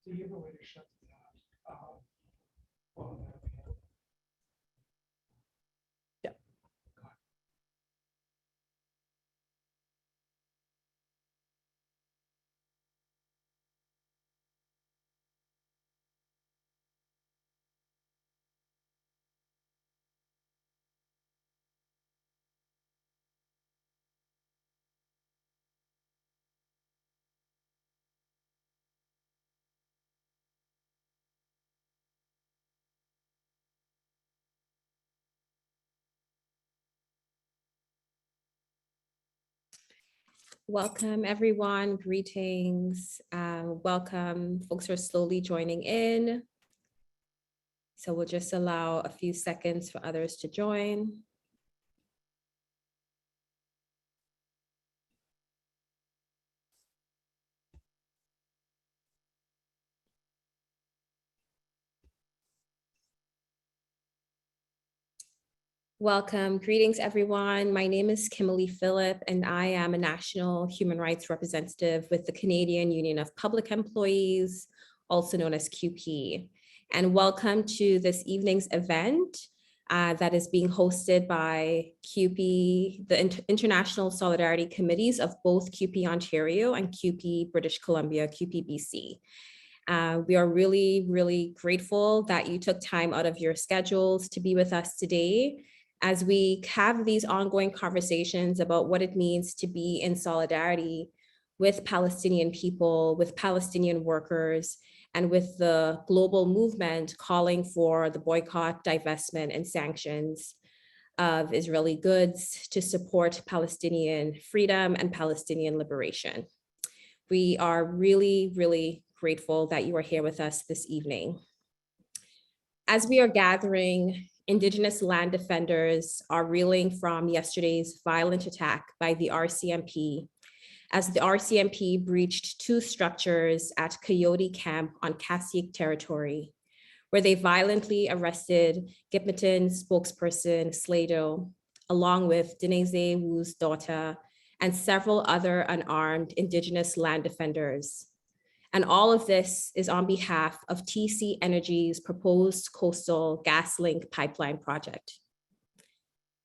Do you have a way to shut that off? Well, Yeah. Welcome, everyone. Greetings. Welcome. Folks are slowly joining in. So we'll just allow a few seconds for others to join. Welcome. Greetings, everyone. My name is Kimberly Phillip, and I am a National Human Rights Representative with the Canadian Union of Public Employees, also known as CUPE. And welcome to this evening's event that is being hosted by CUPE, the International Solidarity Committees of both CUPE Ontario and CUPE British Columbia, CUPE BC. We are really, really grateful that you took time out of your schedules to be with us today as we have these ongoing conversations about what it means to be in solidarity with Palestinian people, with Palestinian workers, and with the global movement calling for the boycott, divestment, and sanctions of Israeli goods to support Palestinian freedom and Palestinian liberation. We are really, really grateful that you are here with us this evening. As we are gathering, Indigenous land defenders are reeling from yesterday's violent attack by the RCMP, as the RCMP breached two structures at Coyote Camp on Casique territory, where they violently arrested Gitmitin spokesperson Slado, along with Denise Wu's daughter, and several other unarmed Indigenous land defenders. And all of this is on behalf of TC Energy's proposed Coastal GasLink pipeline project.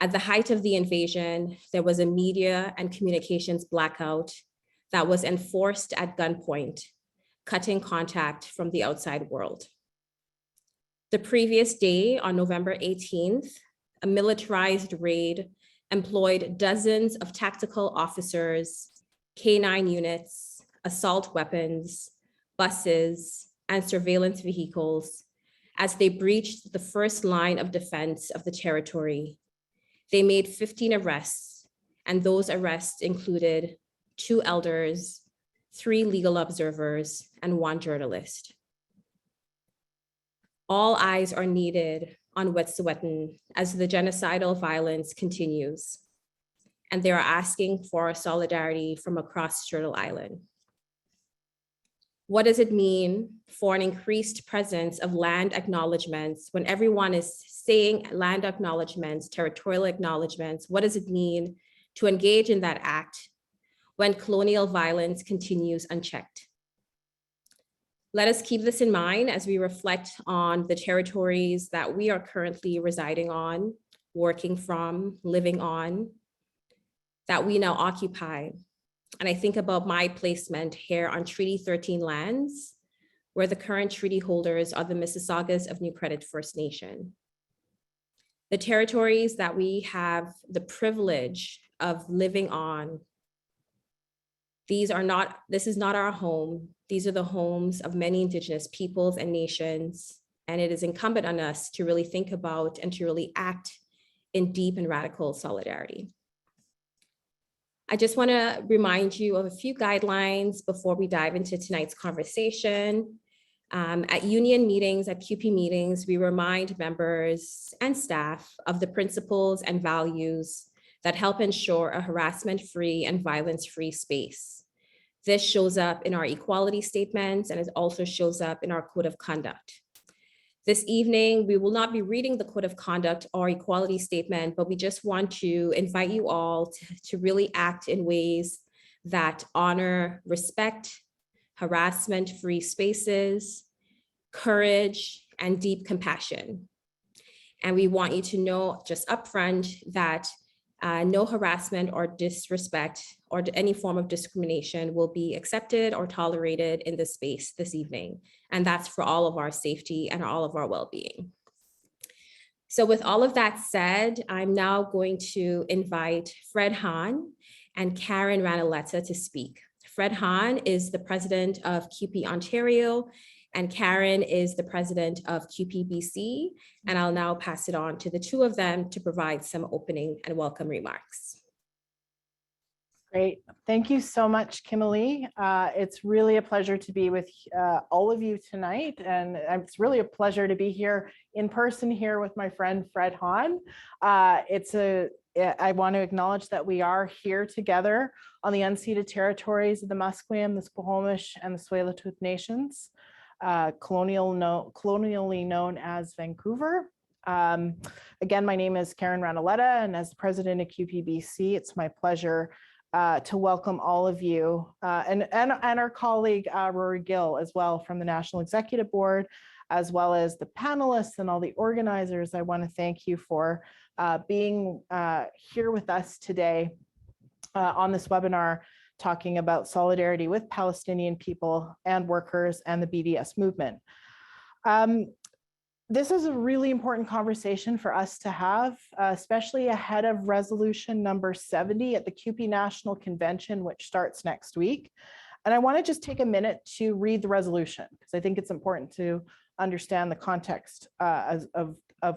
At the height of the invasion, there was a media and communications blackout that was enforced at gunpoint, cutting contact from the outside world. The previous day, on November 18th, a militarized raid employed dozens of tactical officers, K9 units, assault weapons, buses, and surveillance vehicles as they breached the first line of defense of the territory. They made 15 arrests, and those arrests included 2 elders, 3 legal observers, and 1 journalist. All eyes are needed on Wet'suwet'en as the genocidal violence continues, and they are asking for solidarity from across Turtle Island. What does it mean for an increased presence of land acknowledgements when everyone is saying land acknowledgements, territorial acknowledgements? What does it mean to engage in that act when colonial violence continues unchecked? Let us keep this in mind as we reflect on the territories that we are currently residing on, working from, living on, that we now occupy. And I think about my placement here on Treaty 13 lands, where the current treaty holders are the Mississaugas of New Credit First Nation. The territories that we have the privilege of living on, this is not our home. These are the homes of many Indigenous peoples and nations. And it is incumbent on us to really think about and to really act in deep and radical solidarity. I just want to remind you of a few guidelines before we dive into tonight's conversation. At union meetings, at CUPE meetings, we remind members and staff of the principles and values that help ensure a harassment-free and violence-free space. This shows up in our equality statements, and it also shows up in our code of conduct. This evening, we will not be reading the code of conduct or equality statement, but we just want to invite you all to really act in ways that honor, respect, harassment-free spaces, courage, and deep compassion. And we want you to know just upfront that no harassment or disrespect or any form of discrimination will be accepted or tolerated in this space this evening. And that's for all of our safety and all of our well-being. So with all of that said, I'm now going to invite Fred Hahn and Karen Ranaletta to speak. Fred Hahn is the president of CUPE Ontario, and Karen is the president of CUPE BC. And I'll now pass it on to the two of them to provide some opening and welcome remarks. Great. Thank you so much, Kimberly. It's really a pleasure to be with all of you tonight. And it's really a pleasure to be here in person here with my friend, Fred Hahn. I want to acknowledge that we are here together on the unceded territories of the Musqueam, the Squamish, and the Tsleil-Waututh Nations, colonially known as Vancouver. Again, my name is Karen Ranaletta, and as president of CUPE BC, it's my pleasure to welcome all of you and our colleague Rory Gill as well from the National Executive Board, as well as the panelists and all the organizers. I want to thank you for being here with us today on this webinar, talking about solidarity with Palestinian people and workers and the BDS movement. This is a really important conversation for us to have, especially ahead of resolution number 70 at the CUPE National Convention, which starts next week. And I want to just take a minute to read the resolution, because I think it's important to understand the context of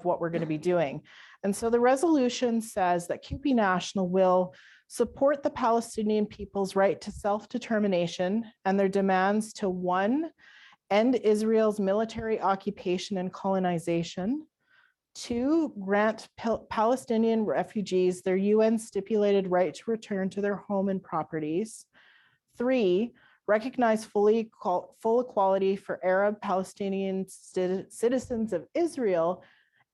what we're going to be doing. And so the resolution says that CUPE National will support the Palestinian people's right to self-determination and their demands to, 1, end Israel's military occupation and colonization. 2, grant Palestinian refugees their UN stipulated right to return to their home and properties. 3, recognize full equality for Arab Palestinian citizens of Israel.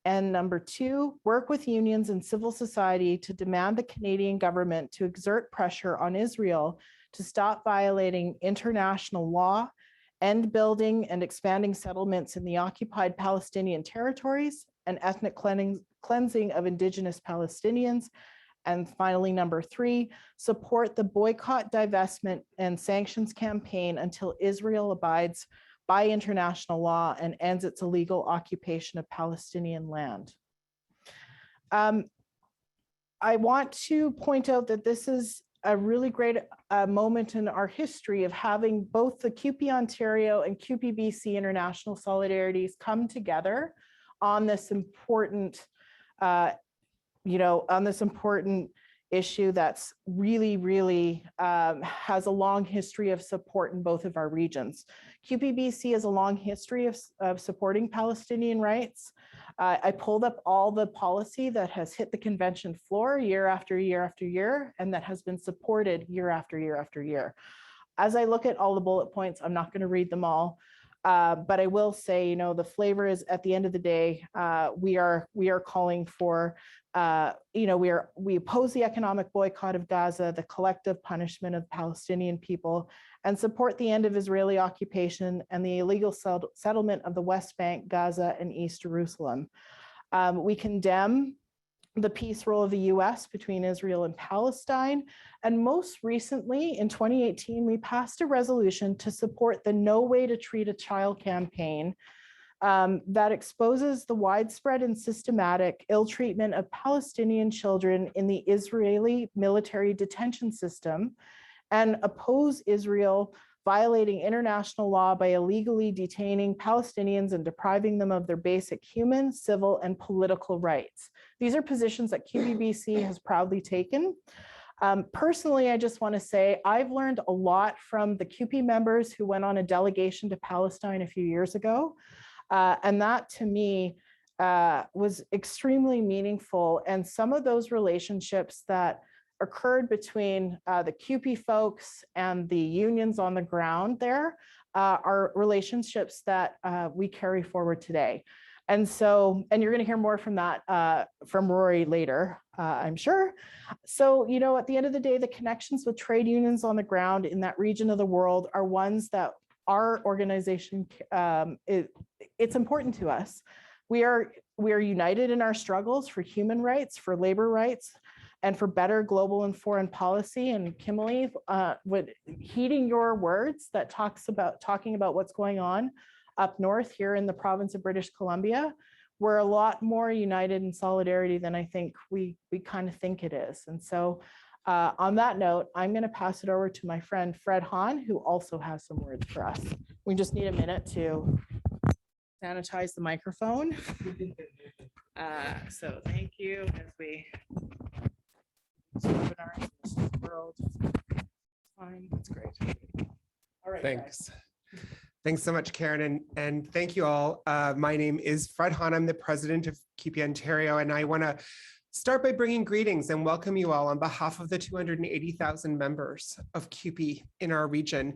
And number 2, work with unions and civil society to demand the Canadian government to exert pressure on Israel to stop violating international law, end building and expanding settlements in the occupied Palestinian territories, and ethnic cleansing of Indigenous Palestinians. And finally, number 3, support the boycott, divestment, and sanctions campaign until Israel abides by international law and ends its illegal occupation of Palestinian land. I want to point out that this is a really great moment in our history of having both the CUPE Ontario and CUPE BC International Solidarities come together on this important, issue that's really has a long history of support in both of our regions. CUPE BC has a long history of supporting Palestinian rights. I pulled up all the policy that has hit the convention floor year after year after year, and that has been supported year after year after year. As I look at all the bullet points, I'm not going to read them all, but I will say, the flavor is, at the end of the day, we are calling for, we oppose the economic boycott of Gaza, the collective punishment of Palestinian people, and support the end of Israeli occupation and the illegal settlement of the West Bank, Gaza, and East Jerusalem. We condemn the peace role of the US between Israel and Palestine. And most recently, in 2018, we passed a resolution to support the No Way to Treat a Child campaign that exposes the widespread and systematic ill treatment of Palestinian children in the Israeli military detention system, and oppose Israel violating international law by illegally detaining Palestinians and depriving them of their basic human, civil, and political rights. These are positions that CUPE BC has proudly taken. Personally, I just want to say I've learned a lot from the CUPE members who went on a delegation to Palestine a few years ago. And that, to me, was extremely meaningful. And some of those relationships that occurred between the CUPE folks and the unions on the ground there are relationships that we carry forward today. And so, and you're going to hear more from that from Rory later, I'm sure. So, at the end of the day, the connections with trade unions on the ground in that region of the world are ones that our organization, it's important to us. We are united in our struggles for human rights, for labor rights, and for better global and foreign policy. And Kimberly, with heeding your words that talking about what's going on up north here in the province of British Columbia, we're a lot more united in solidarity than I think we kind of think it is. And so on that note, I'm going to pass it over to my friend Fred Hahn, who also has some words for us. We just need a minute to sanitize the microphone. So thank you as we webinar in this world. Fine, that's great. All right. Thanks. Thanks so much, Karen, and thank you all. My name is Fred Hahn. I'm the president of CUPE Ontario, and I want to start by bringing greetings and welcome you all on behalf of the 280,000 members of CUPE in our region.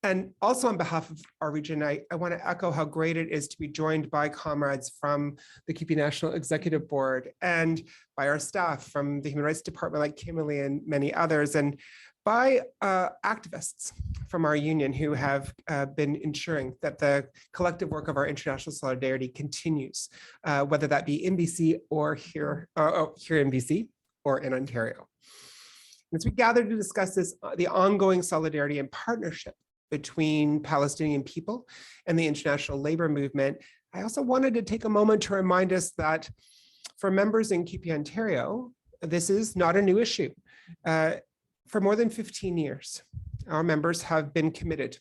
And also on behalf of our region, I want to echo how great it is to be joined by comrades from the CUPE National Executive Board and by our staff from the Human Rights Department like Kimberly and many others, and by activists from our union who have been ensuring that the collective work of our international solidarity continues, whether that be in BC or here in BC or in Ontario. As we gather to discuss this, the ongoing solidarity and partnership between Palestinian people and the international labor movement, I also wanted to take a moment to remind us that for members in CUPE Ontario, this is not a new issue. For more than 15 years, our members have been committed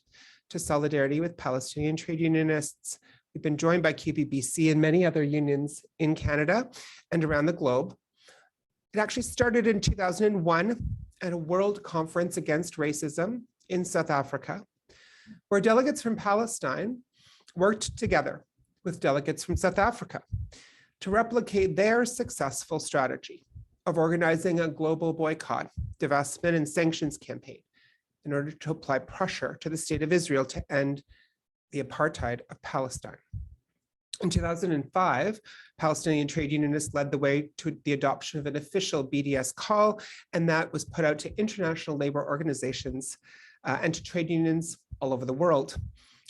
to solidarity with Palestinian trade unionists. We've been joined by CUPE BC and many other unions in Canada and around the globe. It actually started in 2001 at a World Conference Against Racism in South Africa, where delegates from Palestine worked together with delegates from South Africa to replicate their successful strategy of organizing a global boycott, divestment, and sanctions campaign in order to apply pressure to the state of Israel to end the apartheid of Palestine. In 2005, Palestinian trade unionists led the way to the adoption of an official BDS call, and that was put out to international labor organizations and to trade unions all over the world.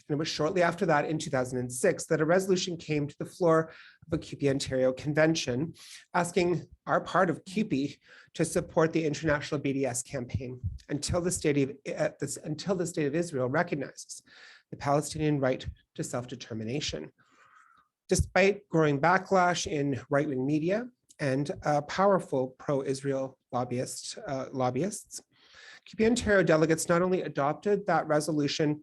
And it was shortly after that, in 2006, that a resolution came to the floor of a CUPE Ontario convention asking our part of CUPE to support the international BDS campaign until the state of Israel recognizes the Palestinian right to self-determination. Despite growing backlash in right-wing media and powerful pro-Israel lobbyists, CUPE Ontario delegates not only adopted that resolution,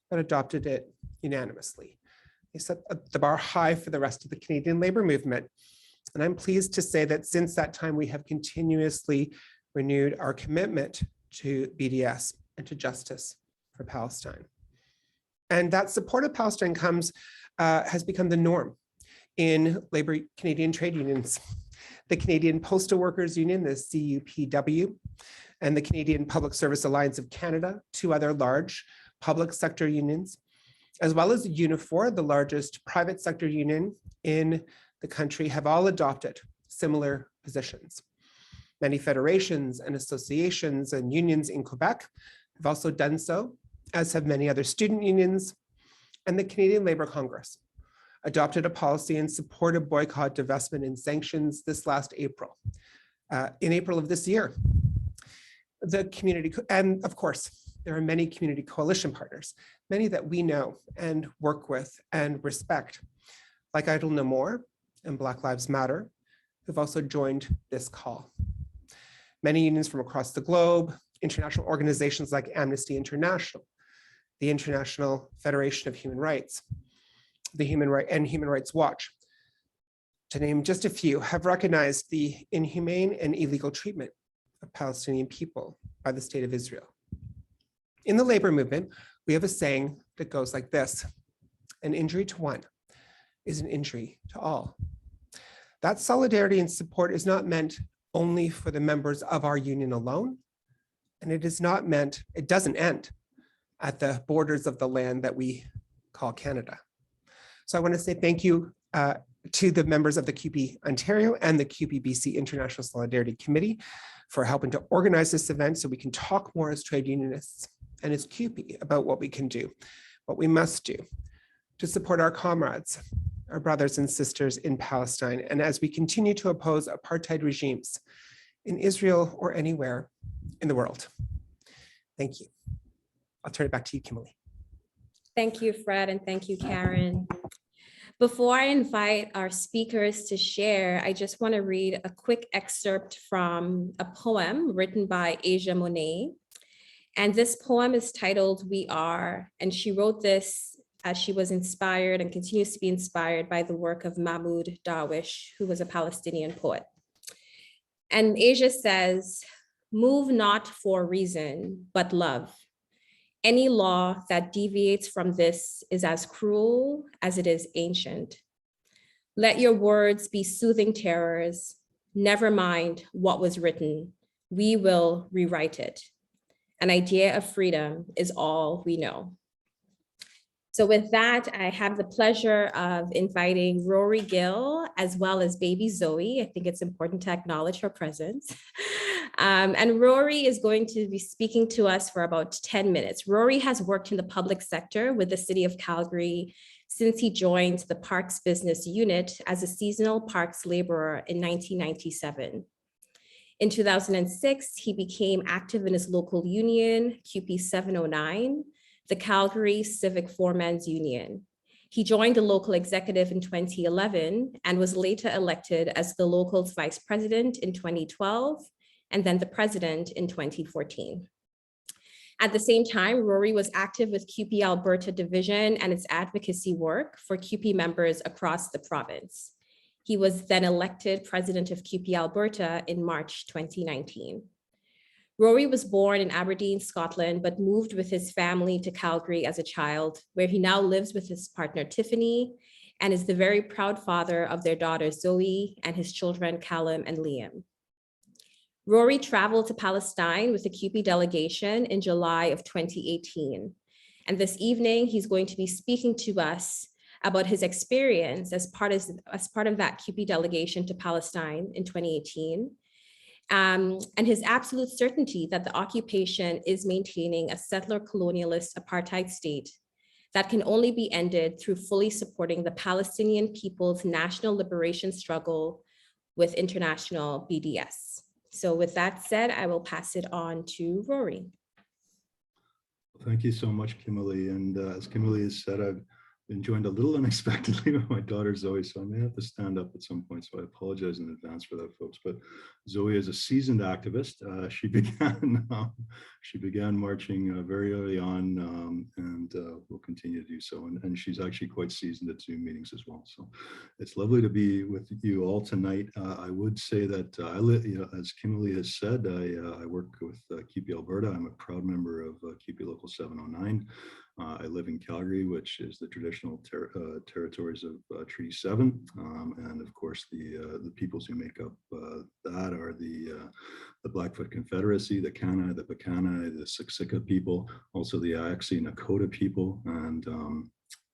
but adopted it unanimously. They set the bar high for the rest of the Canadian labor movement. And I'm pleased to say that since that time, we have continuously renewed our commitment to BDS and to justice for Palestine. And that support of Palestine has become the norm in labor Canadian trade unions. The Canadian Postal Workers Union, the CUPW, and the Canadian Public Service Alliance of Canada, two other large public sector unions, as well as Unifor, the largest private sector union in the country, have all adopted similar positions. Many federations and associations and unions in Quebec have also done so, as have many other student unions, and the Canadian Labour Congress adopted a policy in support of boycott, divestment, and sanctions this last April, in April of this year. The community, and of course, there are many community coalition partners, many that we know and work with and respect, like Idle No More and Black Lives Matter, who've also joined this call. Many unions from across the globe, international organizations like Amnesty International, the International Federation of Human Rights, the Human Rights Watch, to name just a few, have recognized the inhumane and illegal treatment of Palestinian people by the state of Israel. In the labor movement, we have a saying that goes like this: an injury to one is an injury to all. That solidarity and support is not meant only for the members of our union alone, and it doesn't end at the borders of the land that we call Canada. So I want to say thank you to the members of the CUPE Ontario and the CUPE BC International Solidarity Committee for helping to organize this event so we can talk more as trade unionists and as CUPE about what we can do what we must do to support our comrades, our brothers and sisters in Palestine, and as we continue to oppose apartheid regimes in Israel or anywhere in the world. Thank you. I'll turn it back to you, Kimberly. Thank you, Fred, and thank you, Karen. Before I invite our speakers to share, I just want to read a quick excerpt from a poem written by Asia Monet. And this poem is titled We Are, and she wrote this as she was inspired and continues to be inspired by the work of Mahmoud Darwish, who was a Palestinian poet. And Asia says, "Move not for reason, but love. Any law that deviates from this is as cruel as it is ancient. Let your words be soothing terrors. Never mind what was written. We will rewrite it. An idea of freedom is all we know." So with that, I have the pleasure of inviting Rory Gill as well as baby Zoe. I think it's important to acknowledge her presence. And Rory is going to be speaking to us for about 10 minutes. Rory has worked in the public sector with the City of Calgary since he joined the Parks Business Unit as a seasonal parks laborer in 1997. In 2006, he became active in his local union, CUPE 709, the Calgary Civic Foremen's Union. He joined the local executive in 2011 and was later elected as the local's vice president in 2012 and then the president in 2014. At the same time, Rory was active with CUPE Alberta Division and its advocacy work for CUPE members across the province. He was then elected president of CUPE Alberta in March 2019. Rory was born in Aberdeen, Scotland, but moved with his family to Calgary as a child, where he now lives with his partner, Tiffany, and is the very proud father of their daughter, Zoe, and his children, Callum and Liam. Rory traveled to Palestine with the CUPE delegation in July of 2018. And this evening, he's going to be speaking to us about his experience as part of that CUPE delegation to Palestine in 2018. And his absolute certainty that the occupation is maintaining a settler colonialist apartheid state that can only be ended through fully supporting the Palestinian people's national liberation struggle with international BDS. So with that said, I will pass it on to Rory. Thank you so much, Kimberly. And as Kimberly has said, I've been joined a little unexpectedly with my daughter Zoe, so I may have to stand up at some point, so I apologize in advance for that, folks. But Zoe is a seasoned activist. She began marching very early on, and will continue to do so. And she's actually quite seasoned at Zoom meetings as well. So it's lovely to be with you all tonight. I would say that as Kimberly has said, I work with CUPE Alberta. I'm a proud member of CUPE Local 709. I live in Calgary, which is the traditional territories of Treaty 7. And of course, the peoples who make up that are the Blackfoot Confederacy, the Kainai, the Piikani, the Siksika people, also the Ayaksi Nakota people,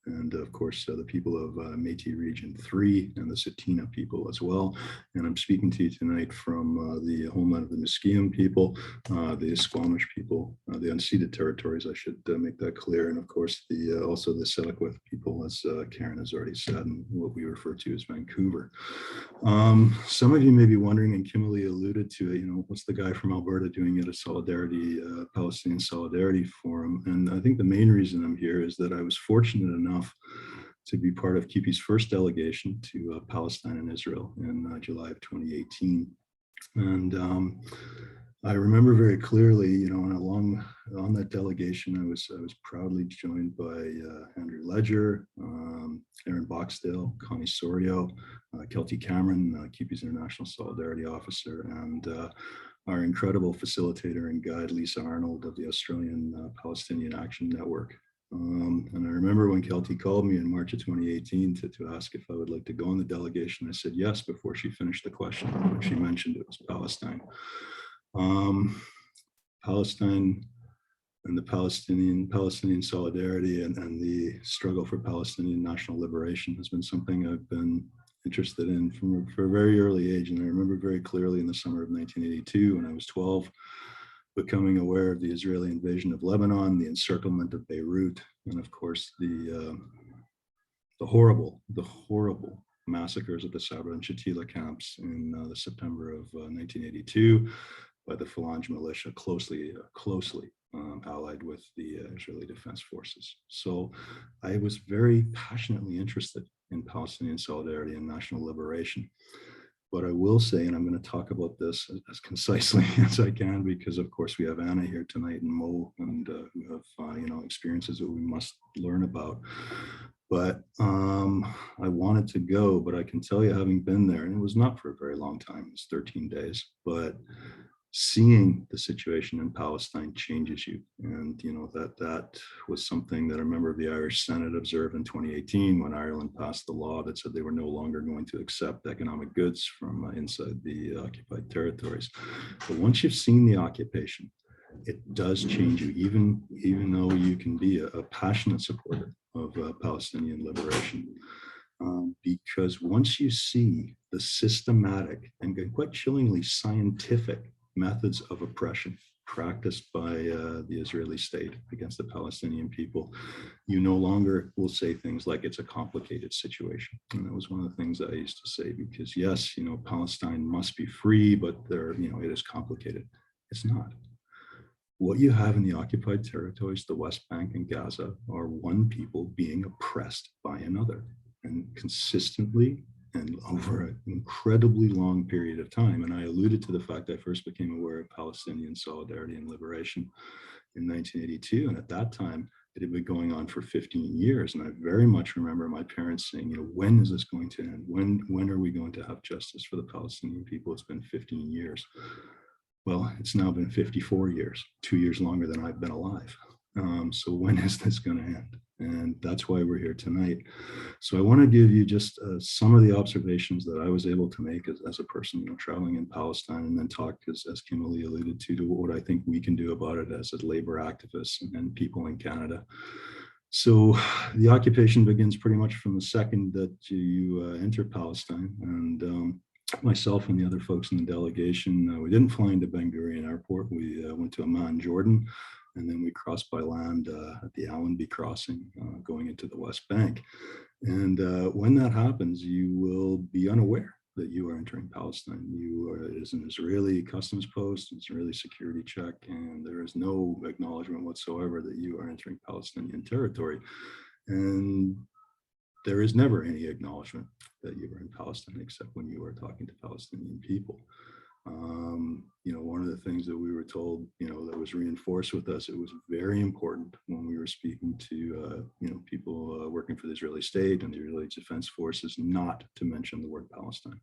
and of course, the people of Métis Region 3 and the Tsuut'ina people as well. And I'm speaking to you tonight from the homeland of the Musqueam people, the Squamish people, the unceded territories, I should make that clear. And of course, also the Selk'nam people, as Karen has already said, and what we refer to as Vancouver. Some of you may be wondering, and Kimberly alluded to it, what's the guy from Alberta doing at a Solidarity, Palestinian Solidarity Forum? And I think the main reason I'm here is that I was fortunate enough to be part of CUPE's first delegation to Palestine and Israel in July of 2018. And I remember very clearly, on that delegation, I was proudly joined by Andrew Ledger, Aaron Boxdale, Connie Sorio, Kelty Cameron, CUPE's International Solidarity Officer, and our incredible facilitator and guide, Lisa Arnold of the Australian Palestinian Action Network. And I remember when Kelty called me in March of 2018 to ask if I would like to go on the delegation. I said yes before she finished the question. When she mentioned it was Palestine. Palestine and the Palestinian solidarity and the struggle for Palestinian national liberation has been something I've been interested in from a very early age. And I remember very clearly in the summer of 1982 when I was 12, becoming aware of the Israeli invasion of Lebanon, the encirclement of Beirut, and of course the horrible massacres at the Sabra and Shatila camps in the September of 1982 by the Falange militia, closely allied with the Israeli Defense Forces. So I was very passionately interested in Palestinian solidarity and national liberation. But I will say, and I'm going to talk about this as concisely as I can, because of course we have Anna here tonight and Mo, and who have experiences that we must learn about. But I wanted to go, but I can tell you, having been there, and it was not for a very long time, it was 13 days, but seeing the situation in Palestine changes you. And that was something that a member of the Irish Senate observed in 2018 when Ireland passed the law that said they were no longer going to accept economic goods from inside the occupied territories. But once you've seen the occupation, it does change you, even though you can be a passionate supporter of Palestinian liberation. Because once you see the systematic and quite chillingly scientific methods of oppression practiced by the Israeli state against the Palestinian people, you no longer will say things like it's a complicated situation. And that was one of the things I used to say, because yes, Palestine must be free, but it is complicated. It's not. What you have in the occupied territories, the West Bank and Gaza, are one people being oppressed by another, and consistently and over an incredibly long period of time. And I alluded to the fact I first became aware of Palestinian solidarity and liberation in 1982. And at that time, it had been going on for 15 years. And I very much remember my parents saying, when is this going to end? When are we going to have justice for the Palestinian people? It's been 15 years. Well, it's now been 54 years, 2 years longer than I've been alive. So when is this going to end? And that's why we're here tonight. So I want to give you just some of the observations that I was able to make as a person, traveling in Palestine, and then talk, as Kimberly alluded to what I think we can do about it as a labor activists and people in Canada. So the occupation begins pretty much from the second that you enter Palestine. And myself and the other folks in the delegation, we didn't fly into Ben Gurion Airport. We went to Amman, Jordan. And then we crossed by land at the Allenby crossing, going into the West Bank. And when that happens, you will be unaware that you are entering Palestine. It is an Israeli customs post, an Israeli security check, and there is no acknowledgement whatsoever that you are entering Palestinian territory. And there is never any acknowledgement that you are in Palestine, except when you are talking to Palestinian people. One of the things that we were told, that was reinforced with us, it was very important when we were speaking to, people working for the Israeli state and the Israeli Defense Forces, not to mention the word Palestine,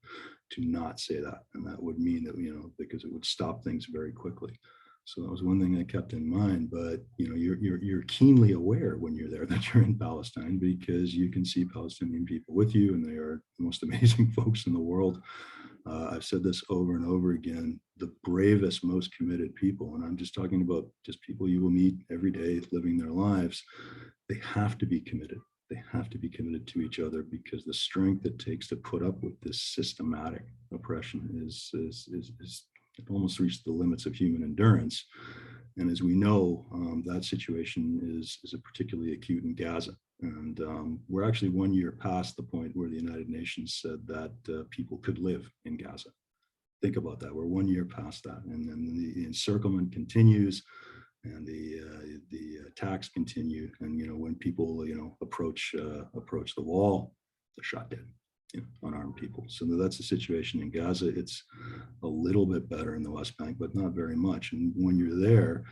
to not say that. And that would mean that, because it would stop things very quickly. So that was one thing I kept in mind. But you're keenly aware when you're there that you're in Palestine, because you can see Palestinian people with you, and they are the most amazing folks in the world. I've said this over and over again, the bravest, most committed people, and I'm just talking about just people you will meet every day living their lives, they have to be committed. They have to be committed to each other, because the strength it takes to put up with this systematic oppression is it almost reached the limits of human endurance. And as we know, that situation is particularly acute in Gaza. And we're actually 1 year past the point where the United Nations said that people could live in Gaza. Think about that. We're 1 year past that. And then the encirclement continues, and the attacks continue. And, when people, approach the wall, they're shot dead. Unarmed people. So that's the situation in Gaza. It's a little bit better in the West Bank, but not very much. And when you're there,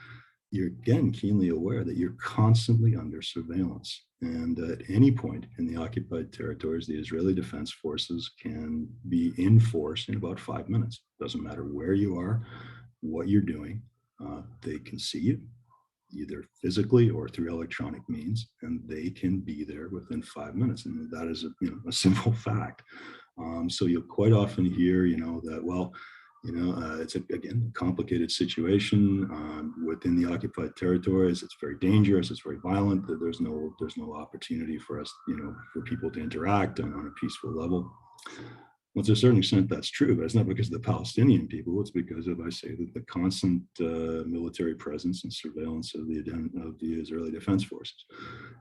you're again keenly aware that you're constantly under surveillance. And at any point in the occupied territories, the Israeli Defense Forces can be in force in about 5 minutes. Doesn't matter where you are, what you're doing. They can see you, either physically or through electronic means, and they can be there within 5 minutes. And that is a simple fact. So you'll quite often hear, that, well, it's again a complicated situation within the occupied territories. It's very dangerous. It's very violent. There's no opportunity for us, for people to interact on a peaceful level. Well, to a certain extent, that's true, but it's not because of the Palestinian people. It's because of, I say, that the constant military presence and surveillance of the Israeli Defense Forces.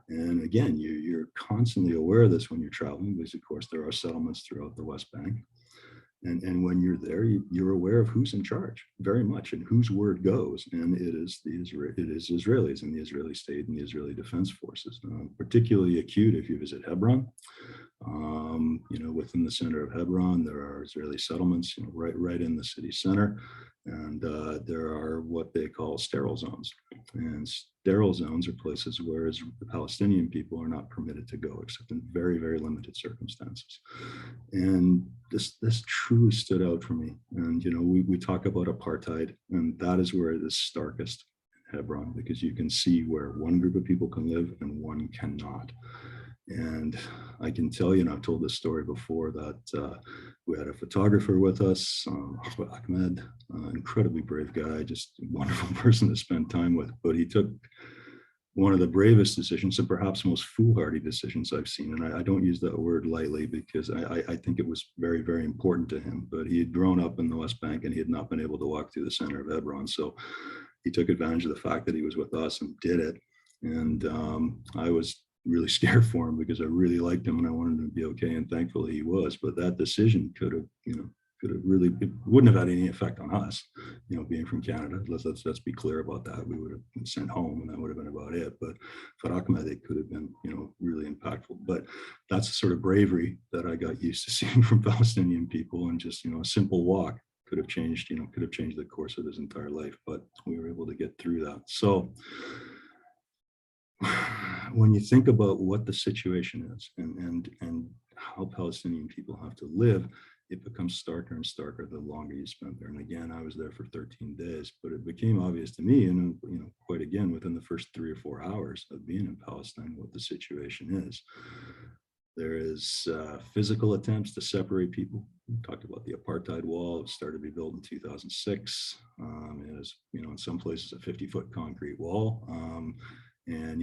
And again, you're constantly aware of this when you're traveling, because of course there are settlements throughout the West Bank. And when you're there, you're aware of who's in charge very much and whose word goes. And it is Israelis and the Israeli state and the Israeli Defense Forces. Particularly acute if you visit Hebron. Within the center of Hebron, there are Israeli settlements, right in the city center. And there are what they call sterile zones. And sterile zones are places where the Palestinian people are not permitted to go, except in very, very limited circumstances. And this truly stood out for me. And, we talk about apartheid, and that is where it is starkest in Hebron, because you can see where one group of people can live and one cannot. And I can tell you, and I've told this story before, that we had a photographer with us, Ahmed, incredibly brave guy, just a wonderful person to spend time with. But he took one of the bravest decisions and perhaps most foolhardy decisions I've seen. And I don't use that word lightly, because I think it was very, very important to him. But he had grown up in the West Bank and he had not been able to walk through the center of Hebron. So he took advantage of the fact that he was with us and did it. And I was really scared for him, because I really liked him and I wanted him to be okay, and thankfully he was. But that decision could have really, it wouldn't have had any effect on us, being from Canada. Let's be clear about that. We would have been sent home and that would have been about it. But for Ahmed, it could have been, really impactful. But that's the sort of bravery that I got used to seeing from Palestinian people, and just, a simple walk could have changed the course of his entire life. But we were able to get through that. So when you think about what the situation is and how Palestinian people have to live, it becomes starker and starker the longer you spend there. And again, I was there for 13 days, but it became obvious to me, and quite again, within the first 3 or 4 hours of being in Palestine, what the situation is. There is physical attempts to separate people. We talked about the apartheid wall. It started to be built in 2006. It is, in some places, a 50-foot concrete wall. And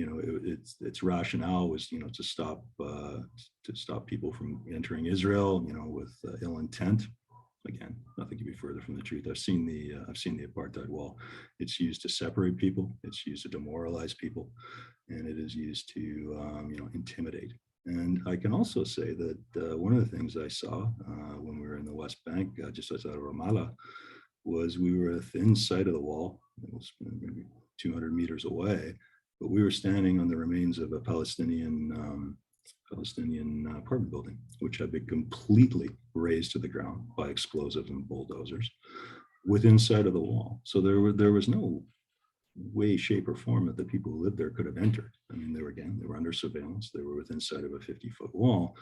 its rationale was to stop people from entering Israel with ill intent. Again, nothing could be further from the truth. I've seen the apartheid wall. It's used to separate people. It's used to demoralize people, and it is used to intimidate. And I can also say that one of the things I saw when we were in the West Bank, just outside of Ramallah, was we were a thin side of the wall. It was maybe 200 meters away. But we were standing on the remains of a Palestinian apartment building, which had been completely razed to the ground by explosives and bulldozers within sight of the wall. So there was no way, shape, or form that the people who lived there could have entered. I mean, they were under surveillance. They were within sight of a 50-foot wall.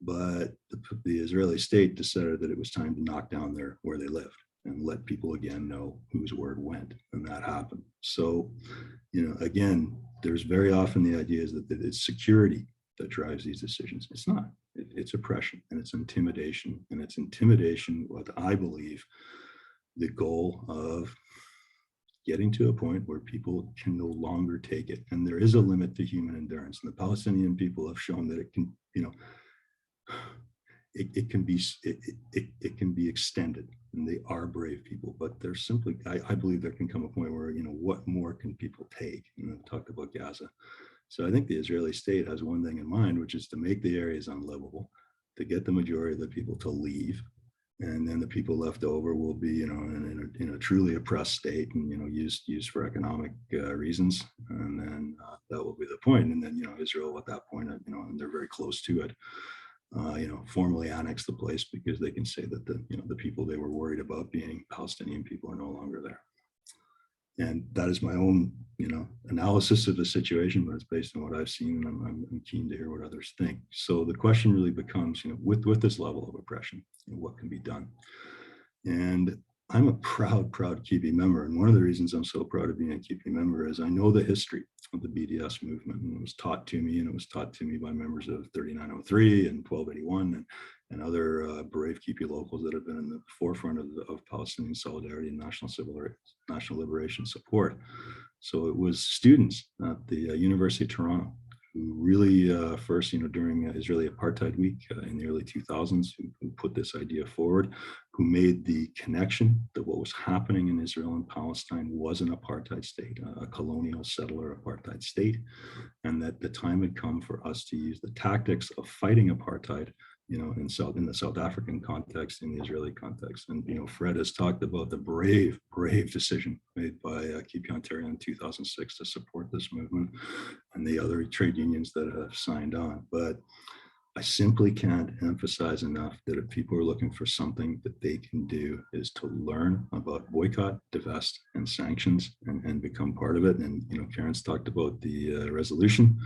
But the Israeli state decided that it was time to knock down where they lived and let people again know whose word went, and that happened. So, again, there's very often the idea is that it's security that drives these decisions. It's not. It's oppression and it's intimidation, and it's intimidation, what I believe, the goal of getting to a point where people can no longer take it, and there is a limit to human endurance. And the Palestinian people have shown that it can, it can be extended, and they are brave people, but they're simply, I believe there can come a point where, what more can people take? I've talked about Gaza. So I think the Israeli state has one thing in mind, which is to make the areas unlivable, to get the majority of the people to leave. And then the people left over will be, in a truly oppressed state and, used for economic reasons. And then that will be the point. And then, Israel at that point, and they're very close to it, formally annex the place, because they can say that the people they were worried about being Palestinian people are no longer there. And that is my own, analysis of the situation, but it's based on what I've seen, and I'm keen to hear what others think. So the question really becomes, with this level of oppression, what can be done? And I'm a proud QP member. And one of the reasons I'm so proud of being a QP member is I know the history of the BDS movement, and it was taught to me, by members of 3903 and 1281 and other brave QP locals that have been in the forefront of Palestinian solidarity and national liberation support. So it was students at the University of Toronto who really first, during Israeli Apartheid Week in the early 2000s, who put this idea forward, who made the connection that what was happening in Israel and Palestine was an apartheid state, a colonial settler apartheid state, and that the time had come for us to use the tactics of fighting apartheid, in the South African context, in the Israeli context. And, Fred has talked about the brave decision made by Keep Ontario in 2006 to support this movement and the other trade unions that have signed on. But I simply can't emphasize enough that if people are looking for something that they can do is to learn about boycott, divest, and sanctions and become part of it. And, Karen's talked about the resolution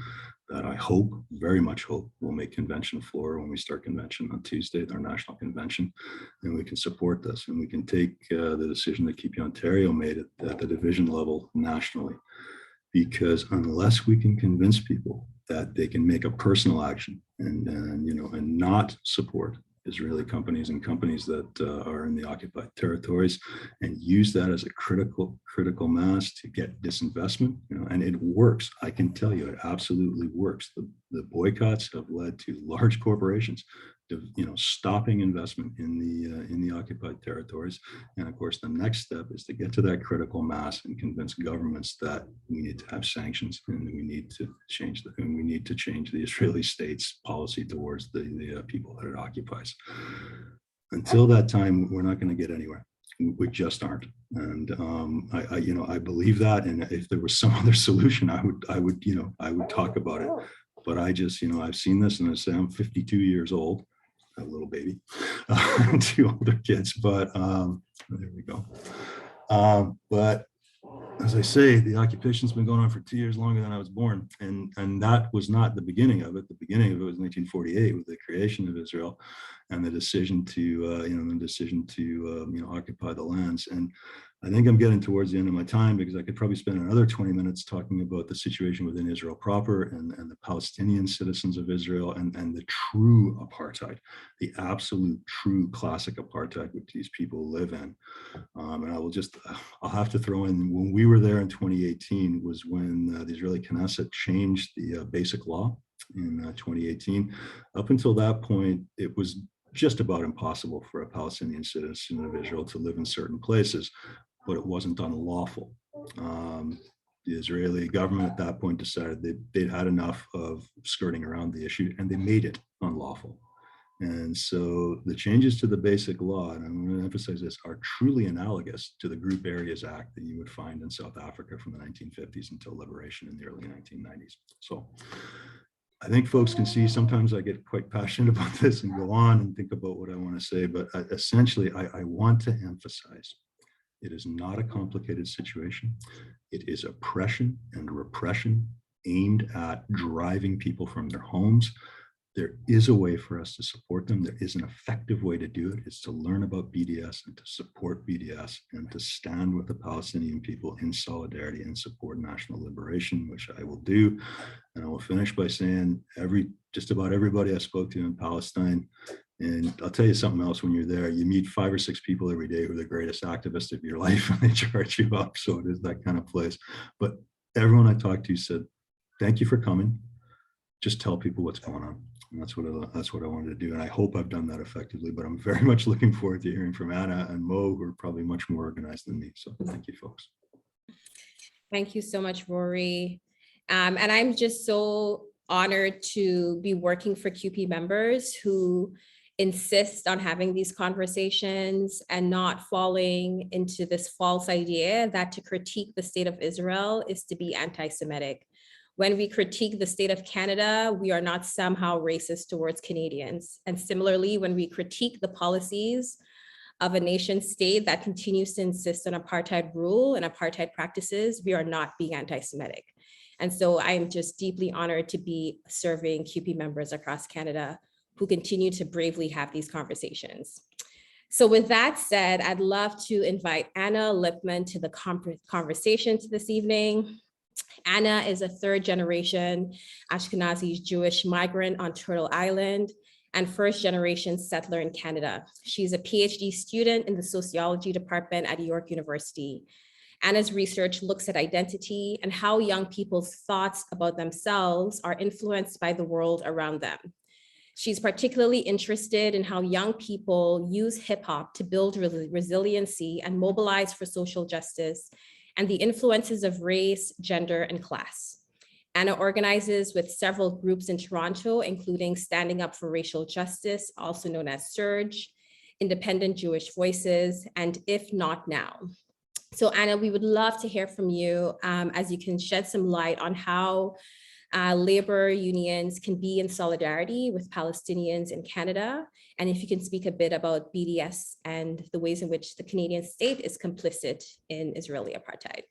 that I hope, very much hope, will make convention floor when we start convention on Tuesday, our national convention, and we can support this and we can take the decision that Keep Ontario made at the division level nationally. Because unless we can convince people that they can make a personal action and not support Israeli companies and companies that are in the occupied territories and use that as a critical mass to get disinvestment, and it works. I can tell you, it absolutely works. The boycotts have led to large corporations stopping investment in the occupied territories. And of course, the next step is to get to that critical mass and convince governments that we need to have sanctions and we need to change the Israeli state's policy towards the people that it occupies. Until that time, we're not going to get anywhere. We just aren't. And I believe that. And if there was some other solution, I would talk about it. But I just, I've seen this, and I say I'm 52 years old. A little baby, 2 older kids, but there we go. But as I say, the occupation's been going on for 2 years longer than I was born, and that was not the beginning of it. The beginning of it was 1948 with the creation of Israel and the decision to occupy the lands. And I think I'm getting towards the end of my time because I could probably spend another 20 minutes talking about the situation within Israel proper and the Palestinian citizens of Israel and the true apartheid, the absolute true classic apartheid which these people live in. And I'll have to throw in, when we were there in 2018 was when the Israeli Knesset changed the basic law in 2018. Up until that point, it was just about impossible for a Palestinian citizen of Israel to live in certain places, but it wasn't unlawful. The Israeli government at that point decided they'd had enough of skirting around the issue, and they made it unlawful. And so the changes to the basic law, and I'm going to emphasize this, are truly analogous to the Group Areas Act that you would find in South Africa from the 1950s until liberation in the early 1990s. So I think folks can see sometimes I get quite passionate about this and go on and think about what I want to say, but essentially I want to emphasize it is not a complicated situation. It is oppression and repression aimed at driving people from their homes. There is a way for us to support them. There is an effective way to do it. It's to learn about BDS and to support BDS and to stand with the Palestinian people in solidarity and support national liberation, which I will do. And I will finish by saying just about everybody I spoke to in Palestine, and I'll tell you something else, when you're there, you meet 5 or 6 people every day who are the greatest activists of your life and they charge you up. So it is that kind of place. But everyone I talked to said, thank you for coming. Just tell people what's going on. And that's what I wanted to do. And I hope I've done that effectively, but I'm very much looking forward to hearing from Anna and Mo, who are probably much more organized than me. So thank you, folks. Thank you so much, Rory. And I'm just so honored to be working for CUPE members who insist on having these conversations and not falling into this false idea that to critique the state of Israel is to be anti-Semitic. When we critique the state of Canada, we are not somehow racist towards Canadians. And similarly, when we critique the policies of a nation state that continues to insist on apartheid rule and apartheid practices, we are not being anti-Semitic. And so I am just deeply honored to be serving CUPE members across Canada who continue to bravely have these conversations. So with that said, I'd love to invite Anna Lipman to the conversation this evening. Anna is a 3rd-generation Ashkenazi Jewish migrant on Turtle Island and 1st-generation settler in Canada. She's a PhD student in the sociology department at York University. Anna's research looks at identity and how young people's thoughts about themselves are influenced by the world around them. She's particularly interested in how young people use hip hop to build resiliency and mobilize for social justice and the influences of race, gender, and class. Anna organizes with several groups in Toronto, including Standing Up for Racial Justice, also known as SURGE, Independent Jewish Voices, and If Not Now. So Anna, we would love to hear from you as you can shed some light on how labor unions can be in solidarity with Palestinians in Canada. And if you can speak a bit about BDS and the ways in which the Canadian state is complicit in Israeli apartheid.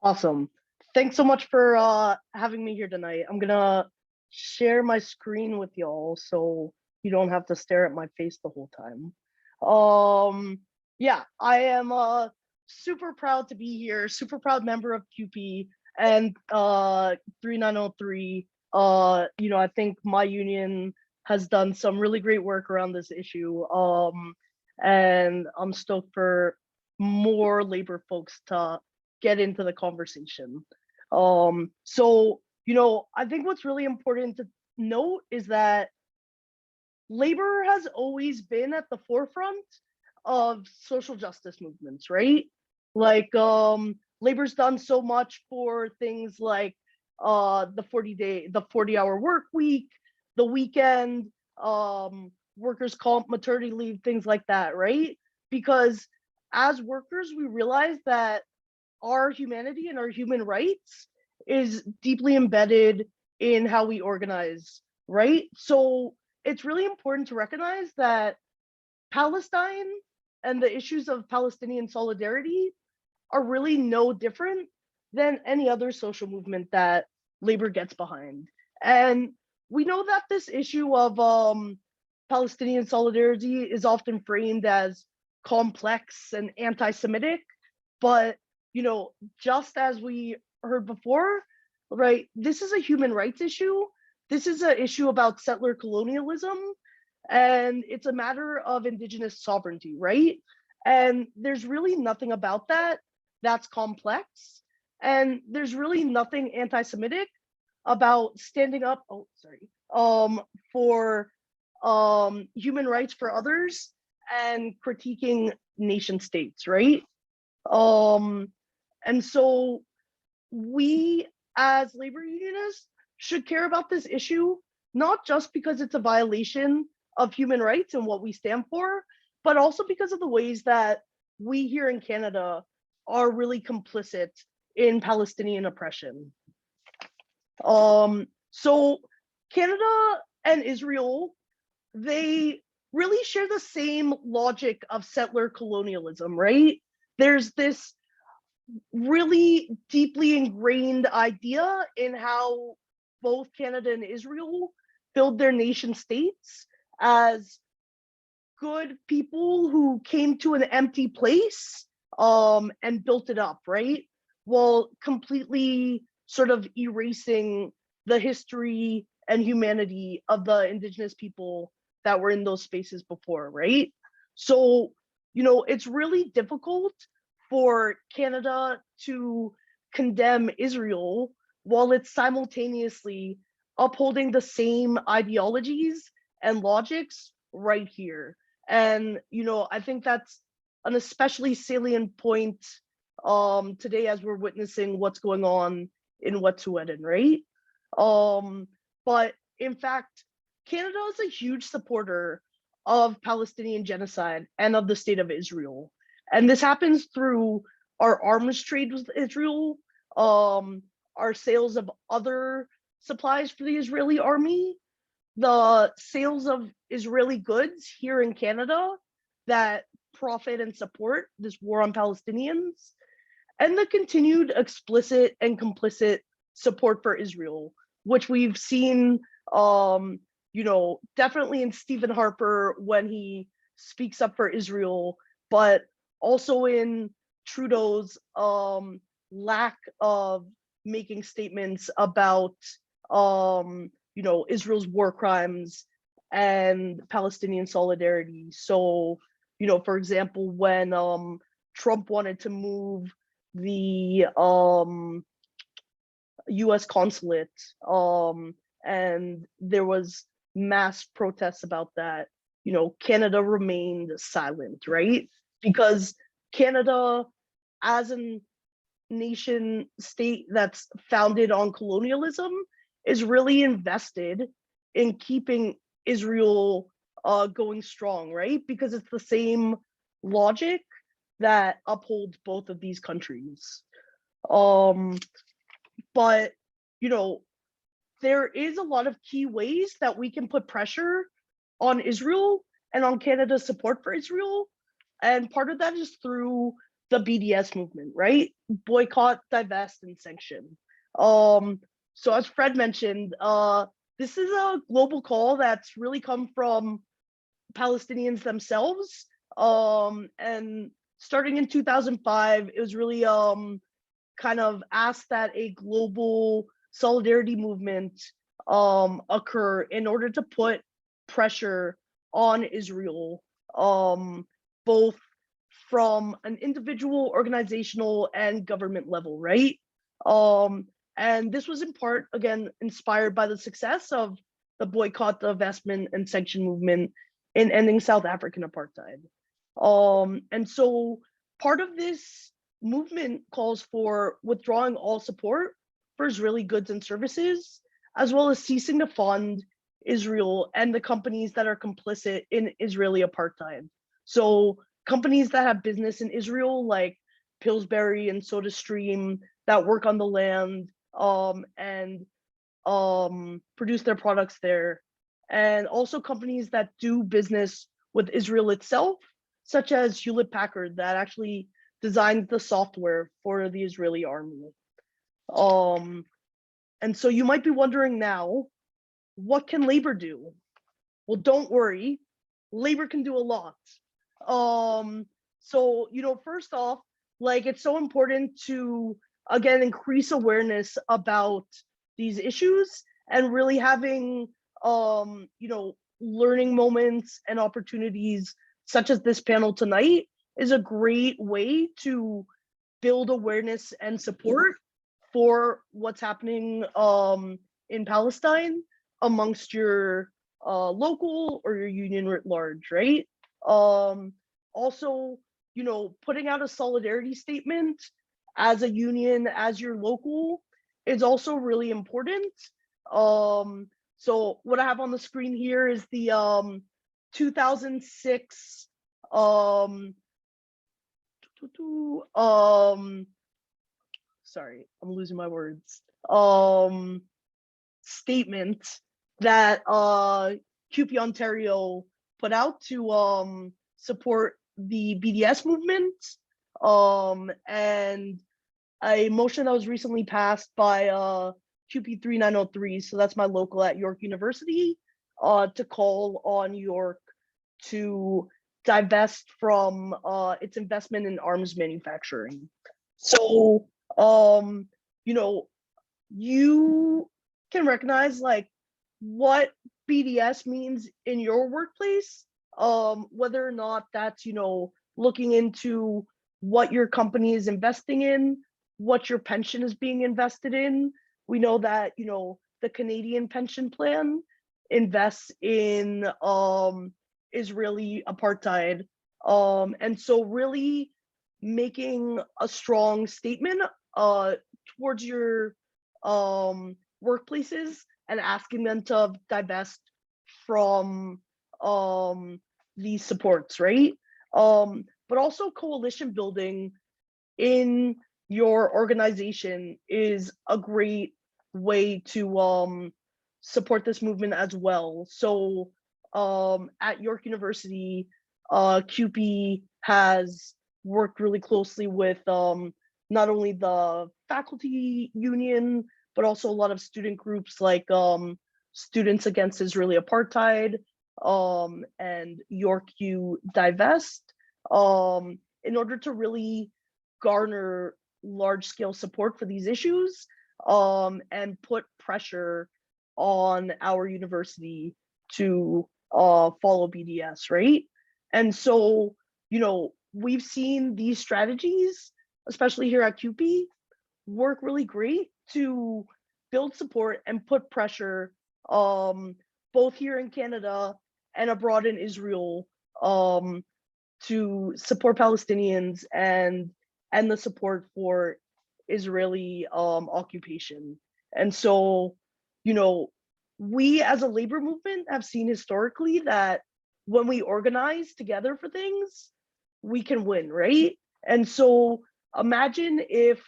Awesome. Thanks so much for having me here tonight. I'm gonna share my screen with y'all so you don't have to stare at my face the whole time. Yeah, I am super proud to be here, super proud member of CUPE and 3903. I think my union has done some really great work around this issue. And I'm stoked for more labor folks to get into the conversation. So, I think what's really important to note is that labor has always been at the forefront of social justice movements, right? Like, labor's done so much for things like the 40-hour work week, the weekend, workers' comp, maternity leave, things like that, right? Because as workers, we realize that our humanity and our human rights is deeply embedded in how we organize, right? So it's really important to recognize that Palestine and the issues of Palestinian solidarity are really no different than any other social movement that labor gets behind. And we know that this issue of Palestinian solidarity is often framed as complex and anti-Semitic, but just as we heard before, right, this is a human rights issue. This is an issue about settler colonialism, and it's a matter of Indigenous sovereignty, right? And there's really nothing about that that's complex, and there's really nothing anti-Semitic about standing up, for human rights for others and critiquing nation states, right? And so we as labor unionists should care about this issue, not just because it's a violation of human rights and what we stand for, but also because of the ways that we here in Canada are really complicit in Palestinian oppression. So Canada and Israel, they really share the same logic of settler colonialism, right? There's this really deeply ingrained idea in how both Canada and Israel build their nation states as good people who came to an empty place and built it up, right? While completely sort of erasing the history and humanity of the Indigenous people that were in those spaces before, right? So, it's really difficult for Canada to condemn Israel while it's simultaneously upholding the same ideologies and logics right here. And, I think that's an especially salient point today as we're witnessing what's going on in Wet'suwet'en, right? But in fact, Canada is a huge supporter of Palestinian genocide and of the state of Israel. And this happens through our arms trade with Israel, our sales of other supplies for the Israeli army, the sales of Israeli goods here in Canada that profit and support this war on Palestinians, and the continued explicit and complicit support for Israel, which we've seen, definitely in Stephen Harper when he speaks up for Israel, but also in Trudeau's lack of making statements about, Israel's war crimes and Palestinian solidarity. So, for example, when Trump wanted to move the US consulate, and there was mass protests about that. You know, Canada remained silent, right? Because Canada, as a nation state that's founded on colonialism, is really invested in keeping Israel going strong, right? Because it's the same logic that upholds both of these countries. But you know, there is a lot of key ways that we can put pressure on Israel and on Canada's support for Israel. And part of that is through the BDS movement, right? Boycott, divest, and sanction. So as Fred mentioned, this is a global call that's really come from Palestinians themselves. And starting in 2005, it was really kind of asked that a global solidarity movement occur in order to put pressure on Israel, both from an individual, organizational, and government level, right? And this was in part, again, inspired by the success of the boycott, divestment, and sanction movement in ending South African apartheid. And so part of this movement calls for withdrawing all support for Israeli goods and services, as well as ceasing to fund Israel and the companies that are complicit in Israeli apartheid. So companies that have business in Israel, like Pillsbury and SodaStream, that work on the land and produce their products there. And also companies that do business with Israel itself, such as Hewlett Packard, that actually designed the software for the Israeli army. And so you might be wondering now, what can labor do? Well, don't worry, labor can do a lot. So, you know, first off, like, it's so important to, again, increase awareness about these issues and really having, you know, learning moments and opportunities such as this panel tonight is a great way to build awareness and support for what's happening in Palestine amongst your local or your union writ large, right? Also, you know, putting out a solidarity statement as a union, as your local, is also really important. So what I have on the screen here is the 2006 sorry, I'm losing my words. Statement that CUPE Ontario put out to support the BDS movement, and a motion that was recently passed by CUPE 3903, so that's my local at York University, to call on York to divest from its investment in arms manufacturing. So, you know, you can recognize like what BDS means in your workplace, whether or not that's, you know, looking into what your company is investing in, what your pension is being invested in. We know that, you know, the Canadian pension plan invests in Israeli apartheid. And so really making a strong statement towards your workplaces and asking them to divest from these supports, right? But also coalition building in your organization is a great way to support this movement as well. So at York University, CUPE has worked really closely with not only the faculty union, but also a lot of student groups like Students Against Israeli Apartheid and York U Divest, in order to really garner large-scale support for these issues and put pressure on our university to follow BDS, right? And so, you know, we've seen these strategies, especially here at CUPE, work really great to build support and put pressure, both here in Canada and abroad in Israel, to support Palestinians and the support for Israeli occupation. And so, you know, we as a labor movement have seen historically that when we organize together for things, we can win, right? And so imagine if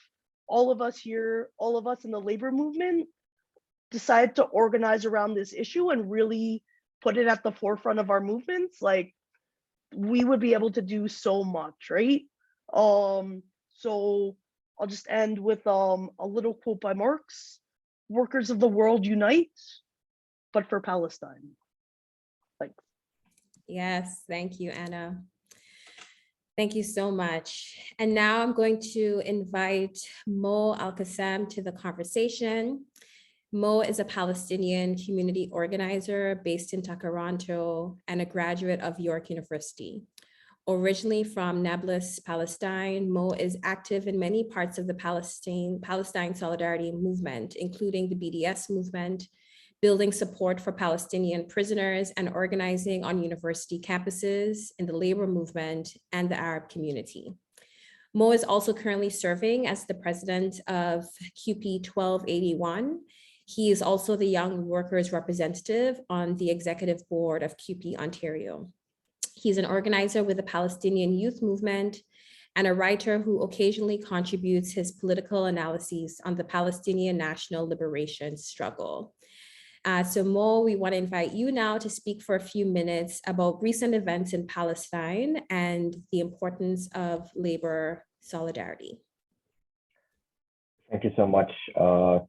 all of us here, all of us in the labor movement decide to organize around this issue and really put it at the forefront of our movements, like we would be able to do so much, right? So I'll just end with a little quote by Marx: "Workers of the world unite, but for Palestine." Thanks. Yes, thank you, Anna. Thank you so much. And now I'm going to invite Mo Al-Qassam to the conversation. Mo is a Palestinian community organizer based in Toronto and a graduate of York University. Originally from Nablus, Palestine, Mo is active in many parts of the Palestine Solidarity movement, including the BDS movement, building support for Palestinian prisoners, and organizing on university campuses in the labor movement and the Arab community. Mo is also currently serving as the president of CUPE 1281. He is also the Young Workers representative on the executive board of CUPE Ontario. He's an organizer with the Palestinian Youth Movement and a writer who occasionally contributes his political analyses on the Palestinian national liberation struggle. So Mo, we want to invite you now to speak for a few minutes about recent events in Palestine and the importance of labor solidarity. Thank you so much,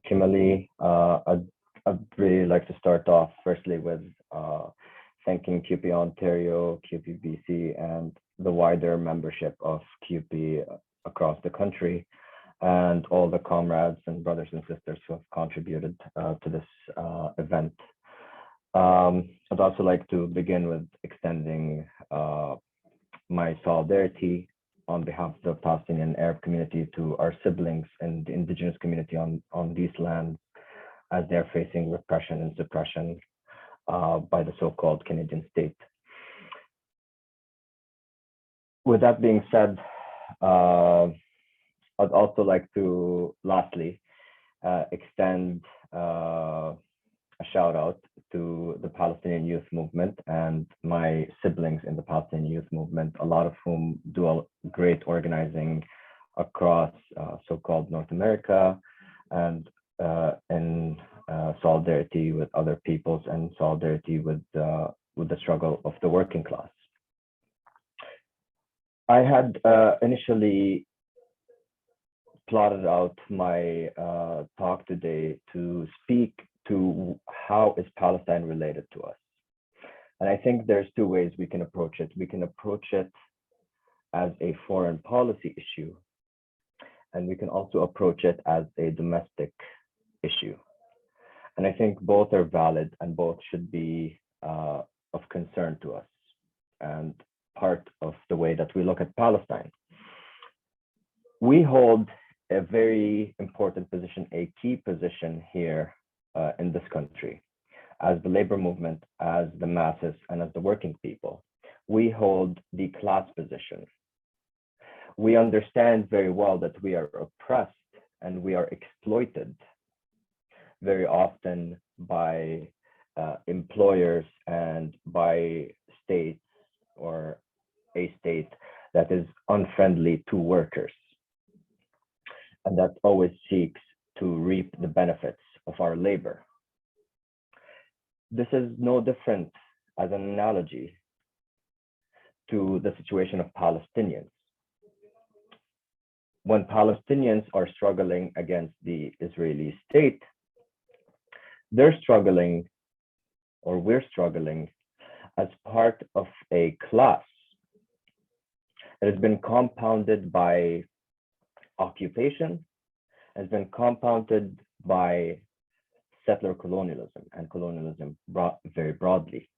Kimberly. I'd really like to start off firstly with thanking CUPE Ontario, CUPE BC, and the wider membership of CUPE across the country, and all the comrades and brothers and sisters who have contributed to this event. I'd also like to begin with extending my solidarity on behalf of the Palestinian Arab community to our siblings and the indigenous community on these lands as they're facing repression and suppression by the so-called Canadian state. With that being said, I'd also like to lastly extend a shout out to the Palestinian Youth Movement and my siblings in the Palestinian Youth Movement, a lot of whom do great organizing across so-called North America and in solidarity with other peoples and solidarity with the struggle of the working class. I had initially plotted out my talk today to speak to how is Palestine related to us. And I think there's two ways we can approach it. We can approach it as a foreign policy issue, and we can also approach it as a domestic issue. And I think both are valid and both should be of concern to us and part of the way that we look at Palestine. We hold a very important position, a key position here in this country, as the labor movement, as the masses, and as the working people. We hold the class position. We understand very well that we are oppressed and we are exploited very often by employers and by states, or a state that is unfriendly to workers, and that always seeks to reap the benefits of our labor. This is no different as an analogy to the situation of Palestinians. When Palestinians are struggling against the Israeli state, they're struggling, or we're struggling, as part of a class. It has been compounded by occupation, has been compounded by settler colonialism and colonialism very broadly.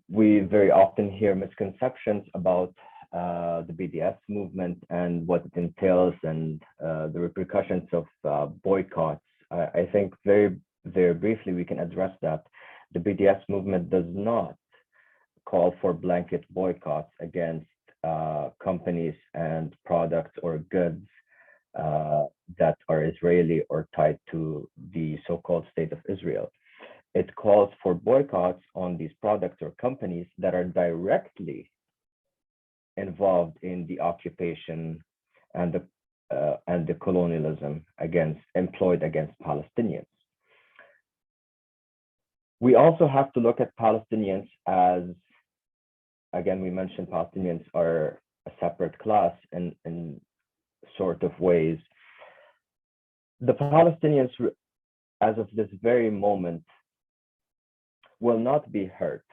we very often hear misconceptions about the BDS movement and what it entails and the repercussions of boycotts. I think very briefly we can address that. The BDS movement does not call for blanket boycotts against companies and products or goods that are Israeli or tied to the so-called State of Israel. It calls for boycotts on these products or companies that are directly involved in the occupation and the colonialism employed against Palestinians. We also have to look at Palestinians as, again, we mentioned Palestinians are a separate class in sort of ways. The Palestinians, as of this very moment, will not be hurt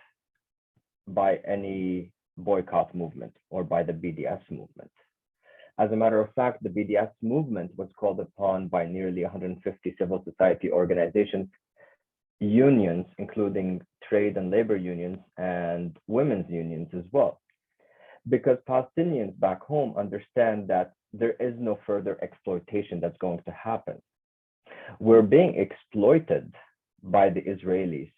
by any boycott movement or by the BDS movement. As a matter of fact, the BDS movement was called upon by nearly 150 civil society organizations, unions, including trade and labor unions and women's unions as well. Because Palestinians back home understand that there is no further exploitation that's going to happen. We're being exploited by the Israelis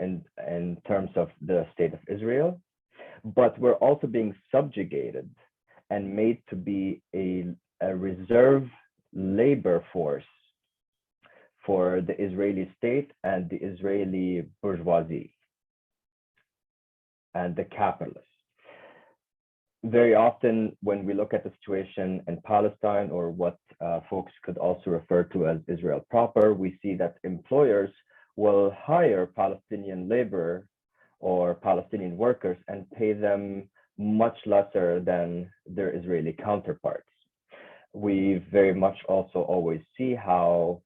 in terms of the State of Israel, but we're also being subjugated and made to be a reserve labor force for the Israeli state and the Israeli bourgeoisie and the capitalists. Very often when we look at the situation in Palestine, or what folks could also refer to as Israel proper, we see that employers will hire Palestinian labor or Palestinian workers and pay them much lesser than their Israeli counterparts. We very much also always see how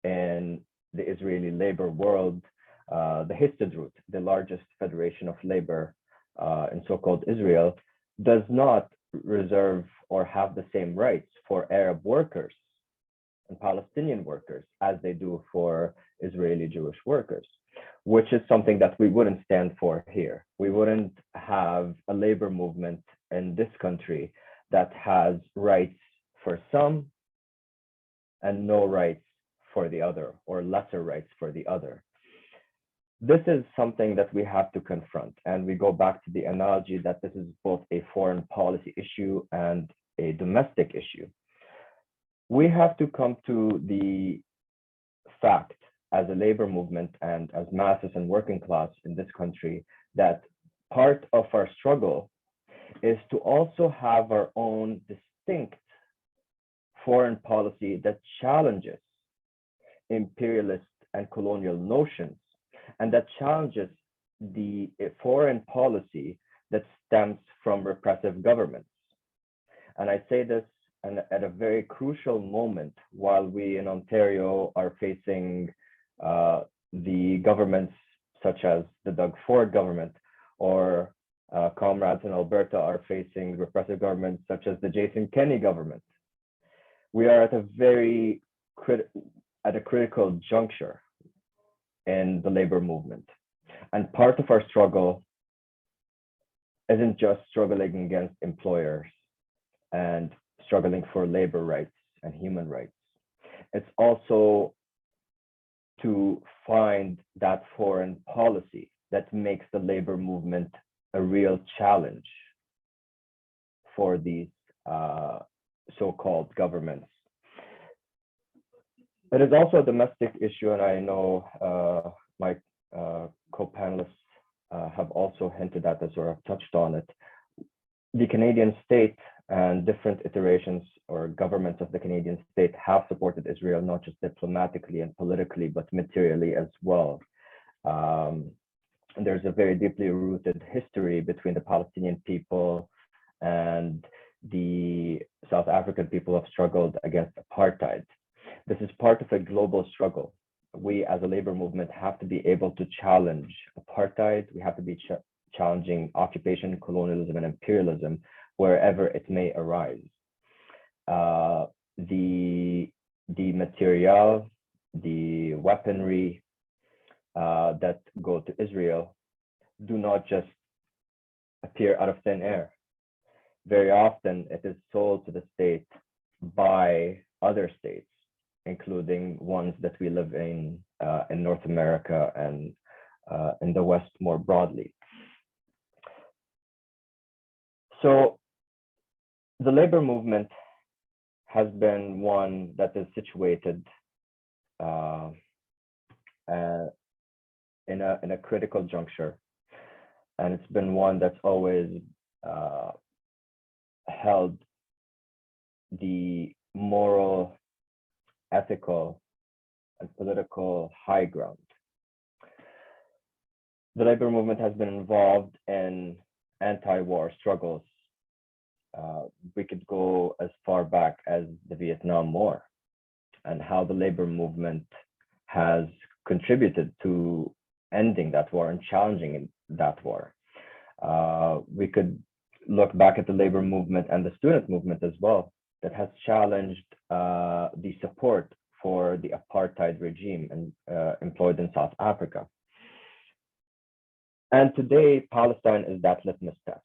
in the Israeli labor world, the Histadrut, the largest federation of labor in so-called Israel, does not reserve or have the same rights for Arab workers and Palestinian workers as they do for Israeli Jewish workers, which is something that we wouldn't stand for here. We wouldn't have a labor movement in this country that has rights for some and no rights for the other, or lesser rights for the other. This is something that we have to confront. And we go back to the analogy that this is both a foreign policy issue and a domestic issue. We have to come to the fact as a labor movement and as masses and working class in this country that part of our struggle is to also have our own distinct foreign policy that challenges imperialist and colonial notions, and that challenges the foreign policy that stems from repressive governments. And I say this at a very crucial moment while we in Ontario are facing the governments such as the Doug Ford government, or comrades in Alberta are facing repressive governments such as the Jason Kenney government. We are at a very critical juncture in the labor movement. And part of our struggle isn't just struggling against employers and struggling for labor rights and human rights. It's also to find that foreign policy that makes the labor movement a real challenge for these so-called governments. It is also a domestic issue, and I know my co-panelists have also hinted at this or have touched on it. The Canadian state and different iterations or governments of the Canadian state have supported Israel, not just diplomatically and politically, but materially as well. And there's a very deeply rooted history between the Palestinian people and the South African people who have struggled against apartheid. This is part of a global struggle. We as a labor movement have to be able to challenge apartheid. We have to be challenging occupation, colonialism, and imperialism wherever it may arise. The material, the weaponry that go to Israel do not just appear out of thin air. Very often it is sold to the state by other states, including ones that we live in North America and in the West more broadly. So the labor movement has been one that is situated in a critical juncture, and it's been one that's always held the moral, ethical, and political high ground. The labor movement has been involved in anti-war struggles. We could go as far back as the Vietnam War and how the labor movement has contributed to ending that war and challenging that war. We could look back at the labor movement and the student movement as well, that has challenged the support for the apartheid regime and employed in South Africa. And today, Palestine is that litmus test.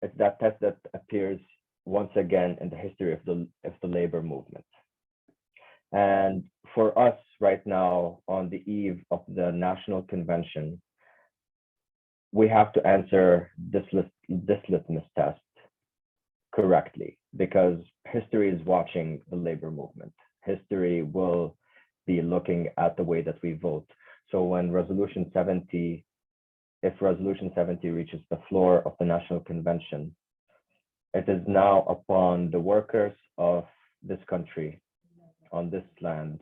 It's that test that appears once again in the history of the labor movement. And for us right now, on the eve of the National Convention, we have to answer this litmus test correctly, because history is watching the labor movement. History will be looking at the way that we vote. So when Resolution 70, if Resolution 70 reaches the floor of the National Convention, it is now upon the workers of this country, on this land,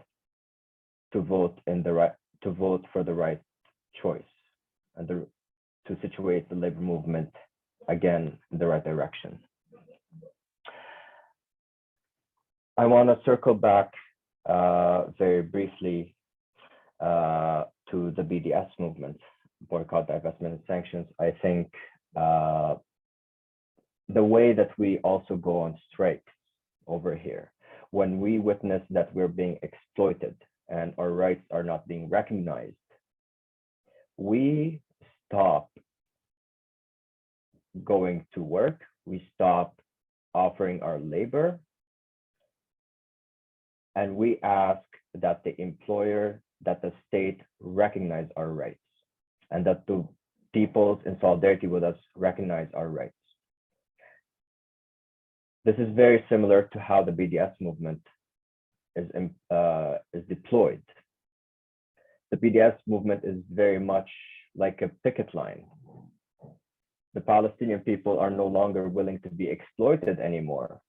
to vote for the right choice and to situate the labor movement again in the right direction. I want to circle back very briefly to the BDS movement, boycott, divestment, and sanctions. I think the way that we also go on strikes over here, when we witness that we're being exploited and our rights are not being recognized, we stop going to work, we stop offering our labor, and we ask that the employer, that the state recognize our rights, and that the peoples in solidarity with us recognize our rights. This is very similar to how the BDS movement is deployed. The BDS movement is very much like a picket line. The Palestinian people are no longer willing to be exploited anymore.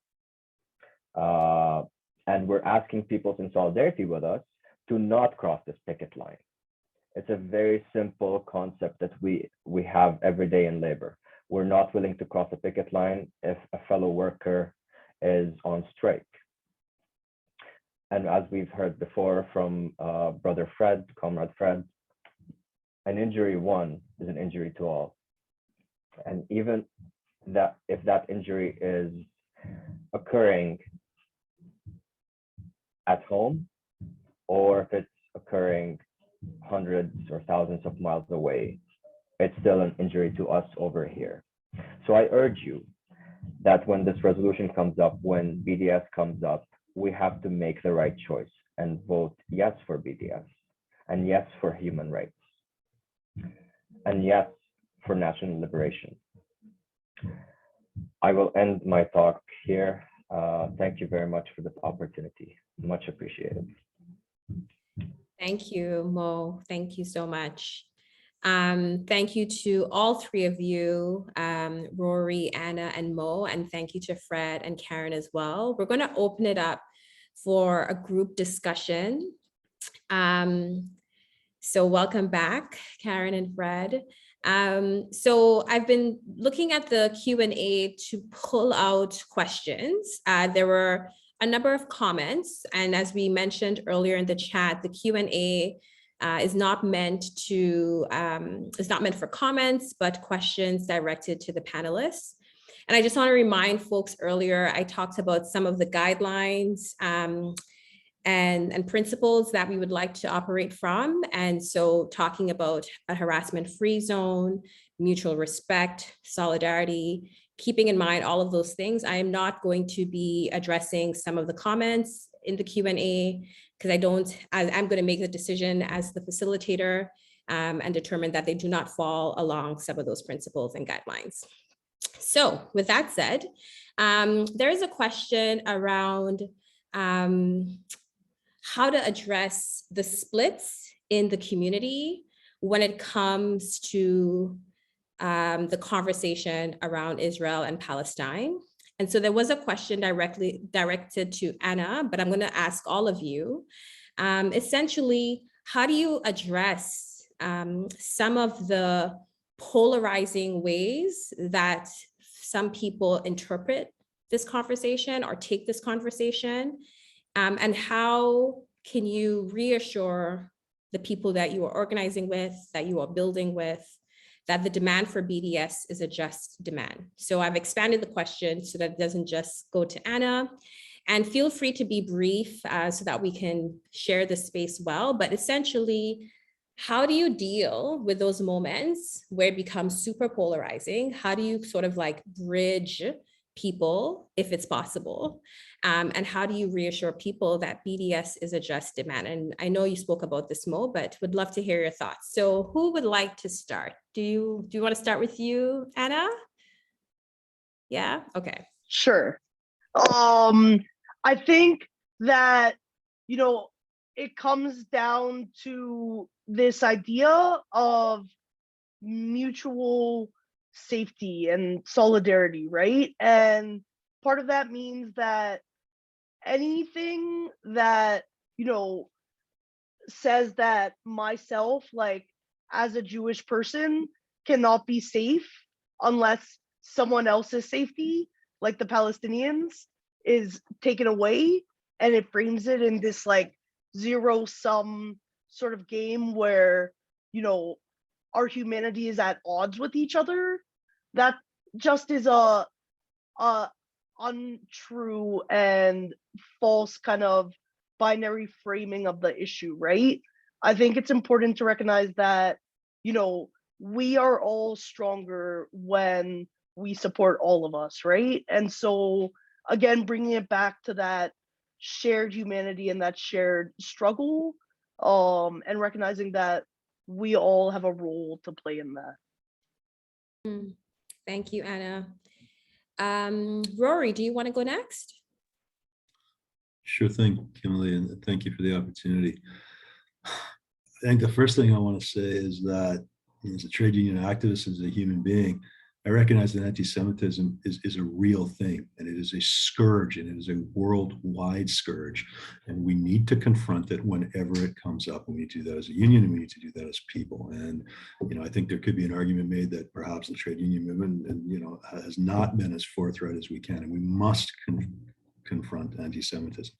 And we're asking peoples in solidarity with us to not cross this picket line. It's a very simple concept that we have every day in labor. We're not willing to cross a picket line if a fellow worker is on strike. And as we've heard before from Brother Fred, Comrade Fred, an injury one is an injury to all. And even that, if that injury is occurring at home, or if it's occurring hundreds or thousands of miles away, it's still an injury to us over here. So I urge you that when this resolution comes up, when BDS comes up, we have to make the right choice and vote yes for BDS, and yes for human rights, and yes for national liberation. I will end my talk here. Thank you very much for this opportunity. Much appreciated. Thank you, Mo. Thank you so much. Thank you to all three of you, Rory, Anna, and Mo, and thank you to Fred and Karen as well. We're going to open it up for a group discussion. So welcome back, Karen and Fred. So I've been looking at the Q&A to pull out questions. There were a number of comments, and as we mentioned earlier in the chat, the Q&A is not meant for comments, but questions directed to the panelists. And I just want to remind folks, earlier I talked about some of the guidelines and principles that we would like to operate from. And so talking about a harassment-free zone, mutual respect, solidarity, keeping in mind all of those things. I am not going to be addressing some of the comments in the Q&A because I'm going to make the decision as the facilitator and determine that they do not fall along some of those principles and guidelines. So with that said, there is a question around how to address the splits in the community when it comes to the conversation around Israel and Palestine. And so there was a question directed to Anna, but I'm going to ask all of you. Essentially, how do you address some of the polarizing ways that some people interpret this conversation or take this conversation? And how can you reassure the people that you are organizing with, that you are building with, that the demand for BDS is a just demand? So I've expanded the question so that it doesn't just go to Anna. And feel free to be brief so that we can share the space well. But essentially, how do you deal with those moments where it becomes super polarizing? How do you sort of like bridge people, if it's possible? And how do you reassure people that BDS is a just demand? And I know you spoke about this, Mo, but would love to hear your thoughts. So who would like to start? Do you want to start with you, Anna? Yeah, okay. Sure. I think that, you know, it comes down to this idea of mutual safety and solidarity, right? And part of that means that anything that, you know, says that myself, like as a Jewish person, cannot be safe unless someone else's safety, like the Palestinians, is taken away, and it frames it in this like zero-sum sort of game where, you know, our humanity is at odds with each other. That just is a untrue and false kind of binary framing of the issue, right? I think it's important to recognize that, you know, we are all stronger when we support all of us, right? And so again, bringing it back to that shared humanity and that shared struggle, and recognizing that we all have a role to play in that. Thank you, Anna. Rory, do you want to go next? Sure thing, Kimberly, and thank you for the opportunity. I think the first thing I want to say is that as a trade union activist, as a human being, I recognize that anti-Semitism is a real thing, and it is a scourge, and it is a worldwide scourge, and we need to confront it whenever it comes up. We need to do that as a union, and we need to do that as people. And you know, I think there could be an argument made that perhaps the trade union movement, and you know, has not been as forthright as we can, and we must confront anti-Semitism.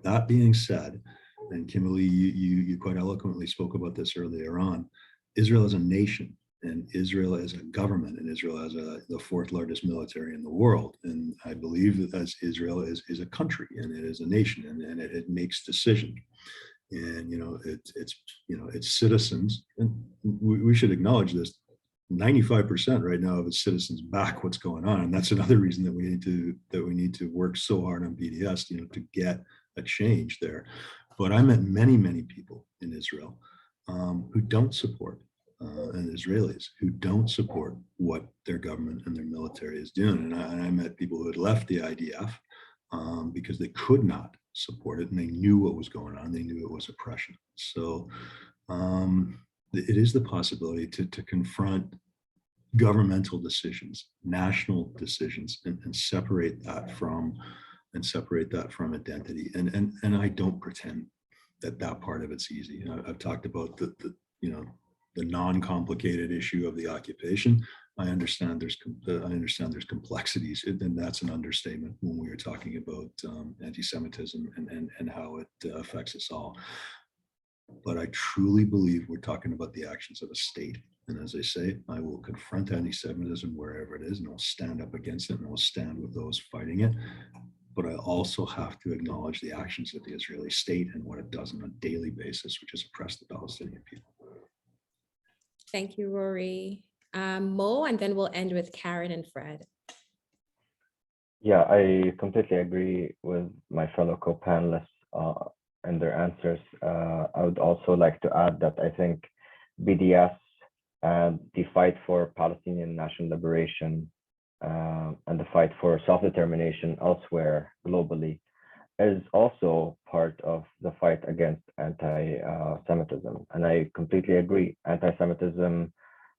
That being said, and Kimberly, you quite eloquently spoke about this earlier on, Israel is a nation, and Israel is a government, and Israel has the fourth largest military in the world. And I believe that as Israel is a country, and it is a nation, and it makes decisions. And you know, it's you know, its citizens, and we should acknowledge this. 95% right now of its citizens back what's going on, and that's another reason that we need to work so hard on BDS, you know, to get a change there. But I met many people in Israel who don't support, and Israelis who don't support what their government and their military is doing. And I met people who had left the IDF because they could not support it, and they knew what was going on. They knew it was oppression. So it is the possibility to confront governmental decisions, national decisions, and separate that from identity. And I don't pretend that part of it's easy. You know, I've talked about the you know, the non-complicated issue of the occupation. I understand there's complexities, and that's an understatement when we are talking about anti-Semitism and how it affects us all. But I truly believe we're talking about the actions of a state. And as I say, I will confront anti-Semitism wherever it is, and I'll stand up against it, and I'll stand with those fighting it. but I also have to acknowledge the actions of the Israeli state and what it does on a daily basis, which is oppress the Palestinian people. Thank you, Rory. Mo, and then we'll end with Karen and Fred. Yeah, I completely agree with my fellow co-panelists and their answers. I would also like to add that I think BDS and the fight for Palestinian national liberation and the fight for self-determination elsewhere globally is also part of the fight against anti-Semitism. And I completely agree. Anti-Semitism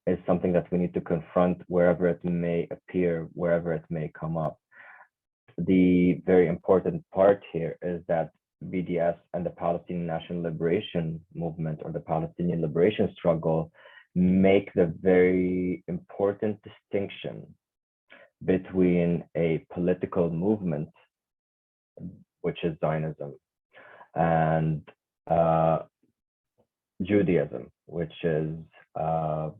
is something that we need to confront wherever it may appear, wherever it may come up. The very important part here is that BDS and the Palestinian National Liberation Movement, or the Palestinian Liberation Struggle, make the very important distinction between a political movement, which is Zionism, and Judaism, which is a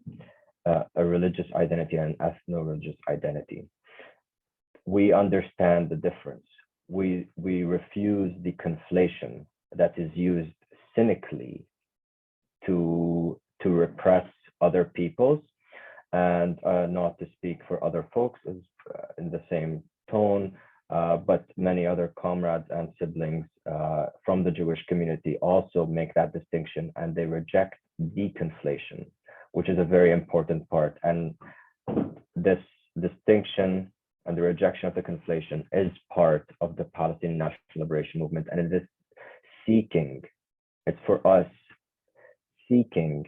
religious identity and ethno-religious identity. We understand the difference. We refuse the conflation that is used cynically to repress other peoples, and not to speak for other folks in the same tone, but many other comrades and siblings from the Jewish community also make that distinction, and they reject the conflation, which is a very important part. And this distinction and the rejection of the conflation is part of the Palestinian National Liberation Movement, and it is it's for us seeking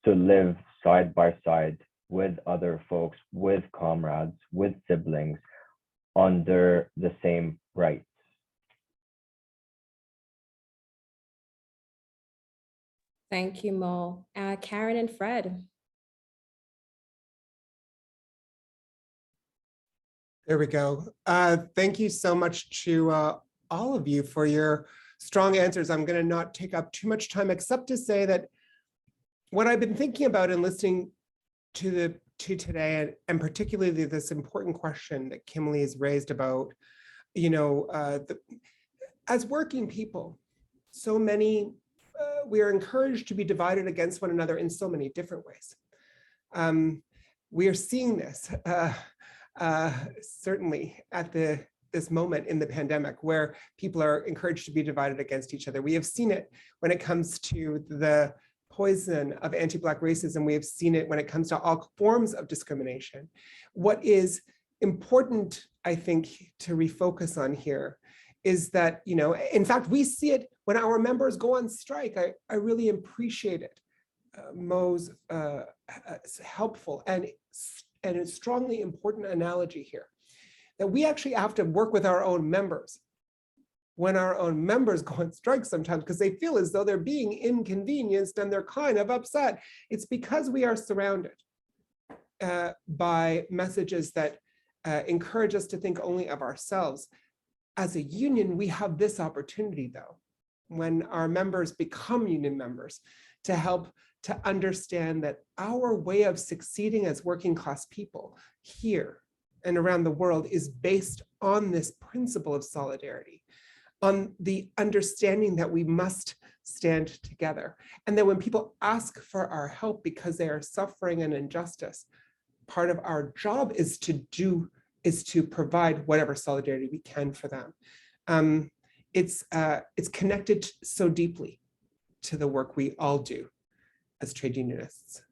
to live side by side with other folks, with comrades, with siblings, under the same rights. Thank you, Mo. Karen and Fred. There we go. Thank you so much to all of you for your strong answers. I'm going to not take up too much time, except to say that what I've been thinking about and listening to today, and particularly this important question that Kimberly has raised about, as working people, so many, we are encouraged to be divided against one another in so many different ways. We are seeing this certainly at this moment in the pandemic, where people are encouraged to be divided against each other. We have seen it when it comes to the poison of anti-Black racism. We have seen it when it comes to all forms of discrimination. What is important, I think, to refocus on here is that, in fact, we see it when our members go on strike. I really appreciate it. Mo's helpful and a strongly important analogy here, that we actually have to work with our own members when our own members go on strike sometimes, because they feel as though they're being inconvenienced and they're kind of upset. It's because we are surrounded by messages that encourage us to think only of ourselves. As a union, we have this opportunity, though, when our members become union members, to help to understand that our way of succeeding as working class people here and around the world is based on this principle of solidarity, on the understanding that we must stand together. And that when people ask for our help because they are suffering an injustice, part of our job is to provide whatever solidarity we can for them. It's connected so deeply to the work we all do as trade unionists.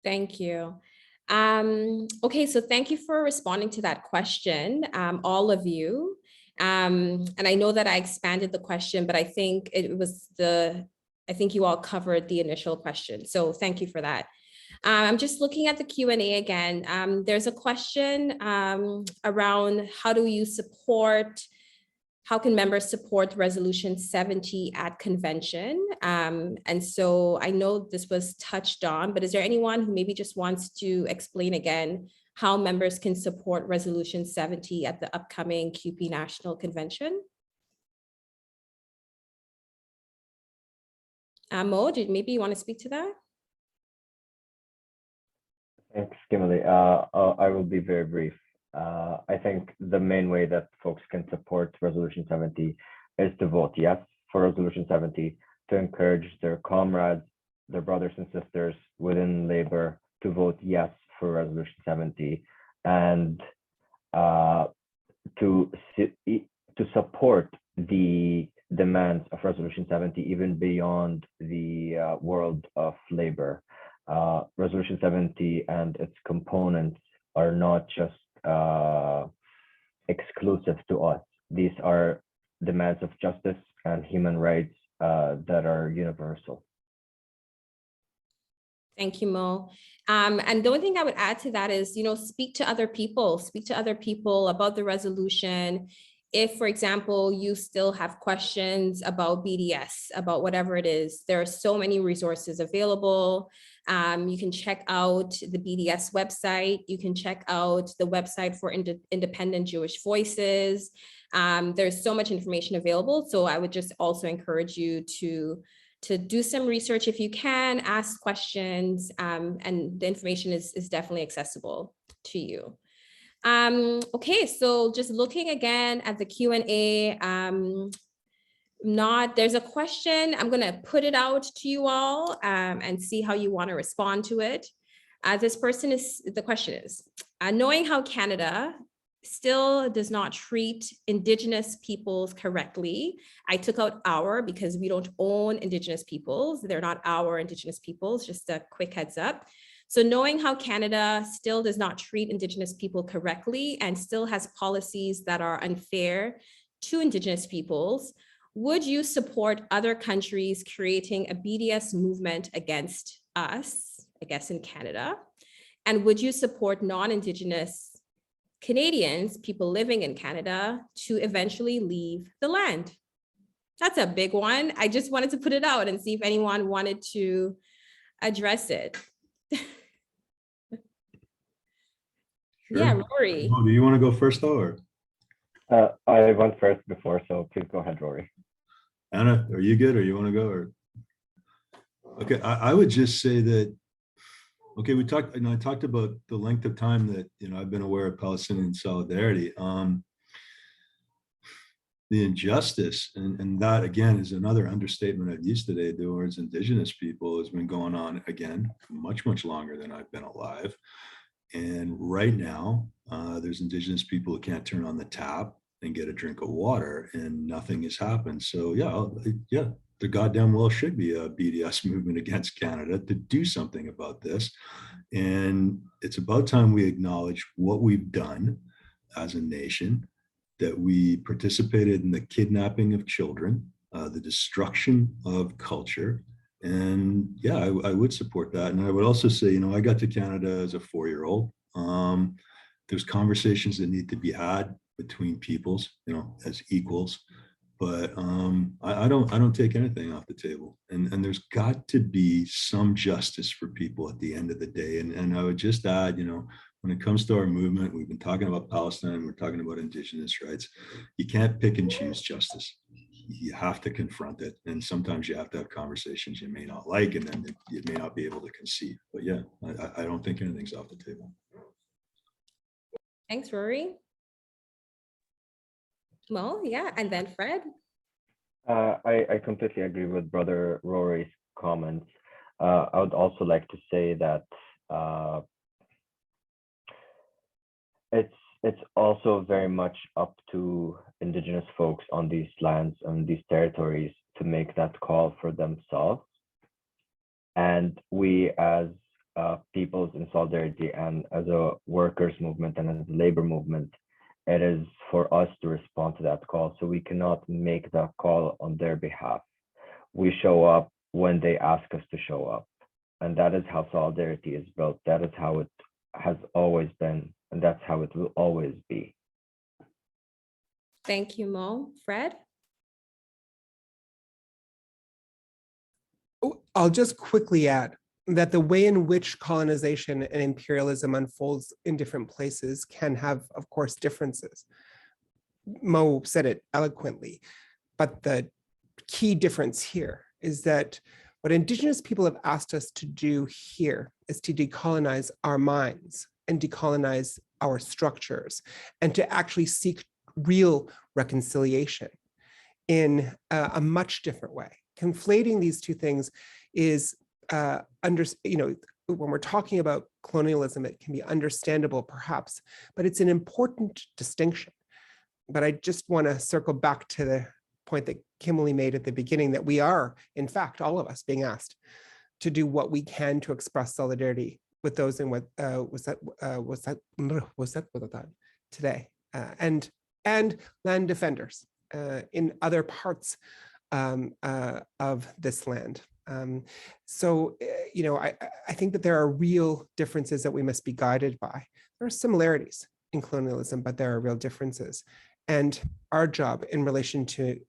Thank you. Okay, so thank you for responding to that question, all of you. And I know that I expanded the question, but I think I think you all covered the initial question. So thank you for that. I'm just looking at the Q&A again. There's a question around how can members support Resolution 70 at convention? And so I know this was touched on, but is there anyone who maybe just wants to explain again how members can support Resolution 70 at the upcoming CUPE National Convention? Mo, maybe you want to speak to that? Thanks, Kimberly. I will be very brief. I think the main way that folks can support Resolution 70 is to vote yes for Resolution 70, to encourage their comrades, their brothers and sisters within labor to vote yes for Resolution 70, and to support the demands of Resolution 70 even beyond the world of labor. Resolution 70 and its components are not just exclusive to us. These are demands of justice and human rights that are universal. Thank you, Mo. And the only thing I would add to that is, speak to other people about the resolution. If, for example, you still have questions about BDS, about whatever it is, there are so many resources available. You can check out the BDS website. You can check out the website for Independent Jewish Voices. There's so much information available. So I would just also encourage you to do some research if you can, ask questions, and the information is definitely accessible to you. Okay, so just looking again at the Q&A, there's a question. I'm gonna put it out to you all and see how you wanna respond to it. The question is, knowing how Canada still does not treat Indigenous peoples correctly. I took out our because we don't own Indigenous peoples. They're not our Indigenous peoples, just a quick heads up. So knowing how Canada still does not treat Indigenous people correctly and still has policies that are unfair to Indigenous peoples, would you support other countries creating a BDS movement against us, I guess in Canada? And would you support non-Indigenous Canadians, people living in Canada, to eventually leave the land? That's a big one. I just wanted to put it out and see if anyone wanted to address it. Yeah, Rory. Oh, do you want to go first though, or I went first before, so please go ahead, Rory. Anna, are you good, or you want to go? Or okay, I would just say that. Okay, I talked about the length of time that I've been aware of Palestinian solidarity. The injustice, and that again is another understatement I've used today towards Indigenous people, has been going on again much longer than I've been alive. And right now, there's Indigenous people who can't turn on the tap and get a drink of water, and nothing has happened. So yeah, there goddamn well should be a BDS movement against Canada to do something about this. And it's about time we acknowledge what we've done as a nation, that we participated in the kidnapping of children, the destruction of culture. And yeah, I would support that. And I would also say, I got to Canada as a 4-year-old. There's conversations that need to be had between peoples, as equals. But I don't take anything off the table. And there's got to be some justice for people at the end of the day. And I would just add, when it comes to our movement, we've been talking about Palestine, we're talking about Indigenous rights. You can't pick and choose justice. You have to confront it. And sometimes you have to have conversations you may not like, and then you may not be able to conceive. But yeah, I don't think anything's off the table. Thanks, Rory. Mo, yeah, and then Fred. I completely agree with Brother Rory's comments. I would also like to say that it's also very much up to Indigenous folks on these lands and these territories to make that call for themselves. And we as peoples in solidarity and as a workers movement and as a labor movement, it is for us to respond to that call. So we cannot make that call on their behalf. We show up when they ask us to show up. And that is how solidarity is built. That is how it has always been. And that's how it will always be. Thank you, Mo. Fred? I'll just quickly add that the way in which colonization and imperialism unfolds in different places can have, of course, differences. Mo said it eloquently, but the key difference here is that What Indigenous people have asked us to do here is to decolonize our minds and decolonize our structures and to actually seek real reconciliation in a much different way. Conflating these two things is, when we're talking about colonialism, it can be understandable perhaps, but it's an important distinction. But I just want to circle back to the point that Kimberly made at the beginning, that we are, in fact, all of us being asked to do what we can to express solidarity with those in what was that today, and land defenders in other parts of this land. I think that there are real differences that we must be guided by. There are similarities in colonialism, but there are real differences. And our job in relation to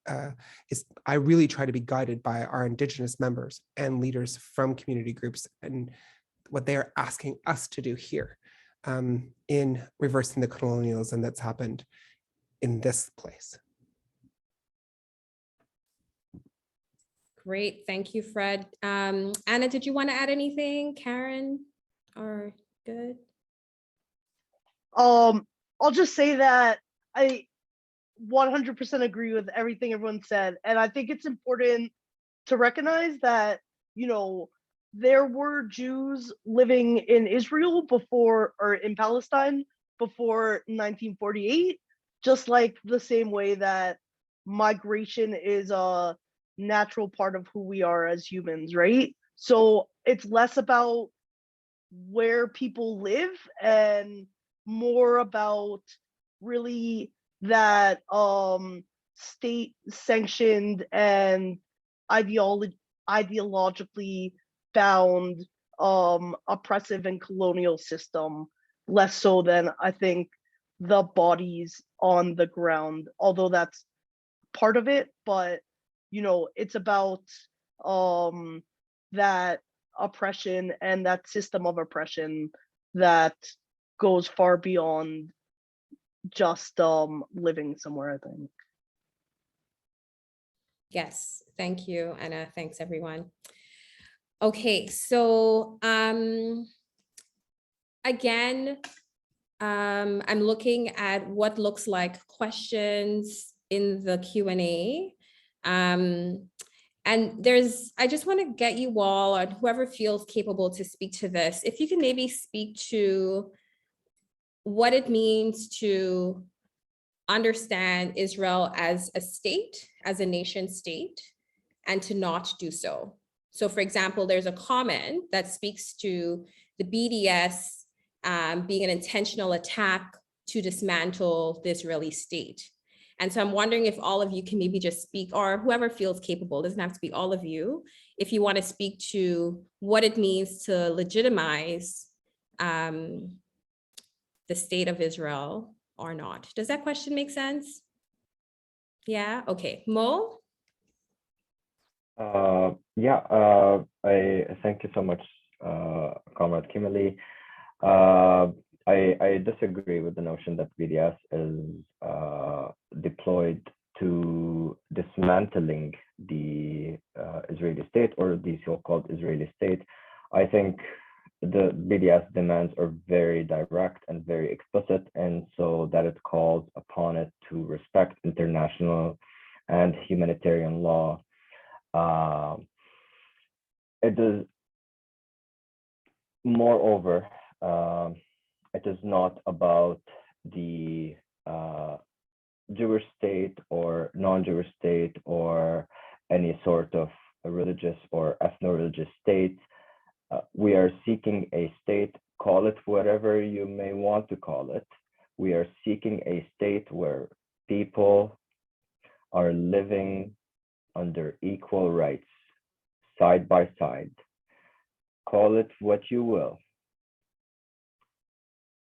is I really try to be guided by our Indigenous members and leaders from community groups and what they are asking us to do here in reversing the colonialism that's happened in this place. Great, thank you, Fred. Anna, did you want to add anything? Karen, or good? I'll just say that I 100% agree with everything everyone said. And I think it's important to recognize that, there were Jews living in Israel before, or in Palestine before 1948, just like the same way that migration is a natural part of who we are as humans, right? So it's less about where people live and more about really that state sanctioned and ideologically bound oppressive and colonial system, less so than I think the bodies on the ground, although that's part of it. But it's about that oppression and that system of oppression that goes far beyond just living somewhere, I think. Yes, thank you, Anna. Thanks, everyone. Okay, so again, I'm looking at what looks like questions in the Q&A. And I just want to get you all, and whoever feels capable to speak to this, if you can maybe speak to what it means to understand Israel as a state, as a nation state, and to not do so. So for example, there's a comment that speaks to the BDS being an intentional attack to dismantle the Israeli state. And so I'm wondering if all of you can maybe just speak, or whoever feels capable, doesn't have to be all of you, if you want to speak to what it means to legitimize the state of Israel or not. Does that question make sense? Yeah, okay. Mo? I thank you so much, Comrade Kimberly. I disagree with the notion that BDS is deployed to dismantling the Israeli state or the so-called Israeli state. I think the BDS demands are very direct and very explicit, and so that it calls upon it to respect international and humanitarian law. It is, moreover, it is not about the Jewish state or non-Jewish state or any sort of religious or ethno-religious state. We are seeking a state, call it whatever you may want to call it. We are seeking a state where people are living under equal rights, side by side. Call it what you will.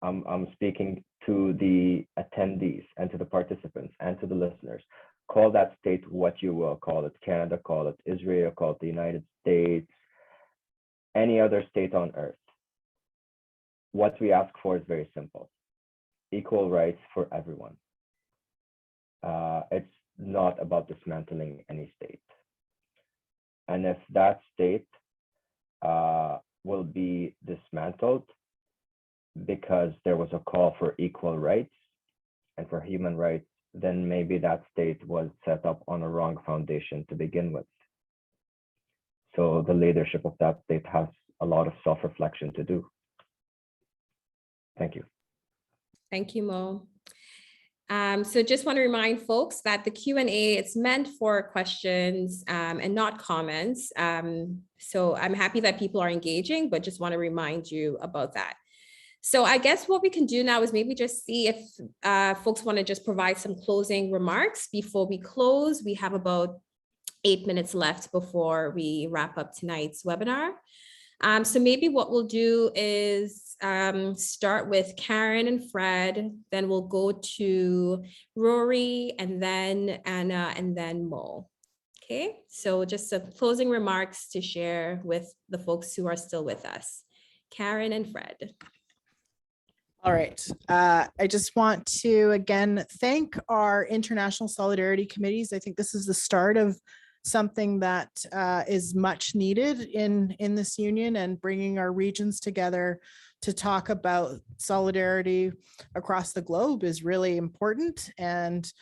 I'm speaking to the attendees and to the participants and to the listeners. Call that state what you will. Call it Canada, call it Israel, call it the United States, any other state on earth. What we ask for is very simple: equal rights for everyone. It's not about dismantling any state. And if that state will be dismantled because there was a call for equal rights and for human rights, then maybe that state was set up on a wrong foundation to begin with. So the leadership of that state has a lot of self-reflection to do. Thank you. Thank you, Mo. So just want to remind folks that the Q&A, it's meant for questions and not comments. So I'm happy that people are engaging, but just want to remind you about that. So I guess what we can do now is maybe just see if folks want to just provide some closing remarks before we close. We have about 8 minutes left before we wrap up tonight's webinar. So maybe what we'll do is start with Karen and Fred, then we'll go to Rory, and then Anna, and then Mo. Okay, so just some closing remarks to share with the folks who are still with us. Karen and Fred. All right. I just want to again thank our international solidarity committees. I think this is the start of something that is much needed in this union, and bringing our regions together to talk about solidarity across the globe is really important. And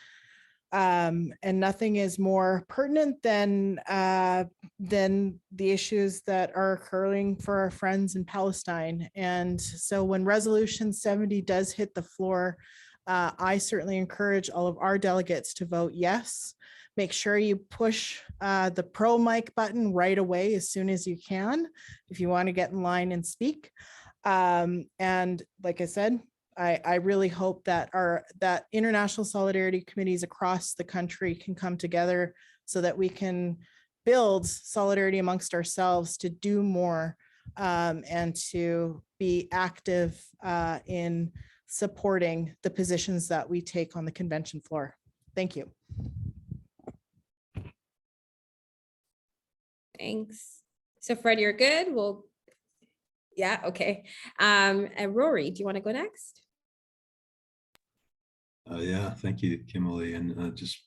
nothing is more pertinent than the issues that are occurring for our friends in Palestine. And so when Resolution 70 does hit the floor, I certainly encourage all of our delegates to vote yes. Make sure you push the pro mic button right away as soon as you can, if you want to get in line and speak. And like I said, I really hope that that international solidarity committees across the country can come together so that we can build solidarity amongst ourselves to do more and to be active in supporting the positions that we take on the convention floor. Thank you. Thanks. So Fred, you're good? Yeah, okay. And Rory, do you want to go next? Yeah, thank you, Kimberly. And just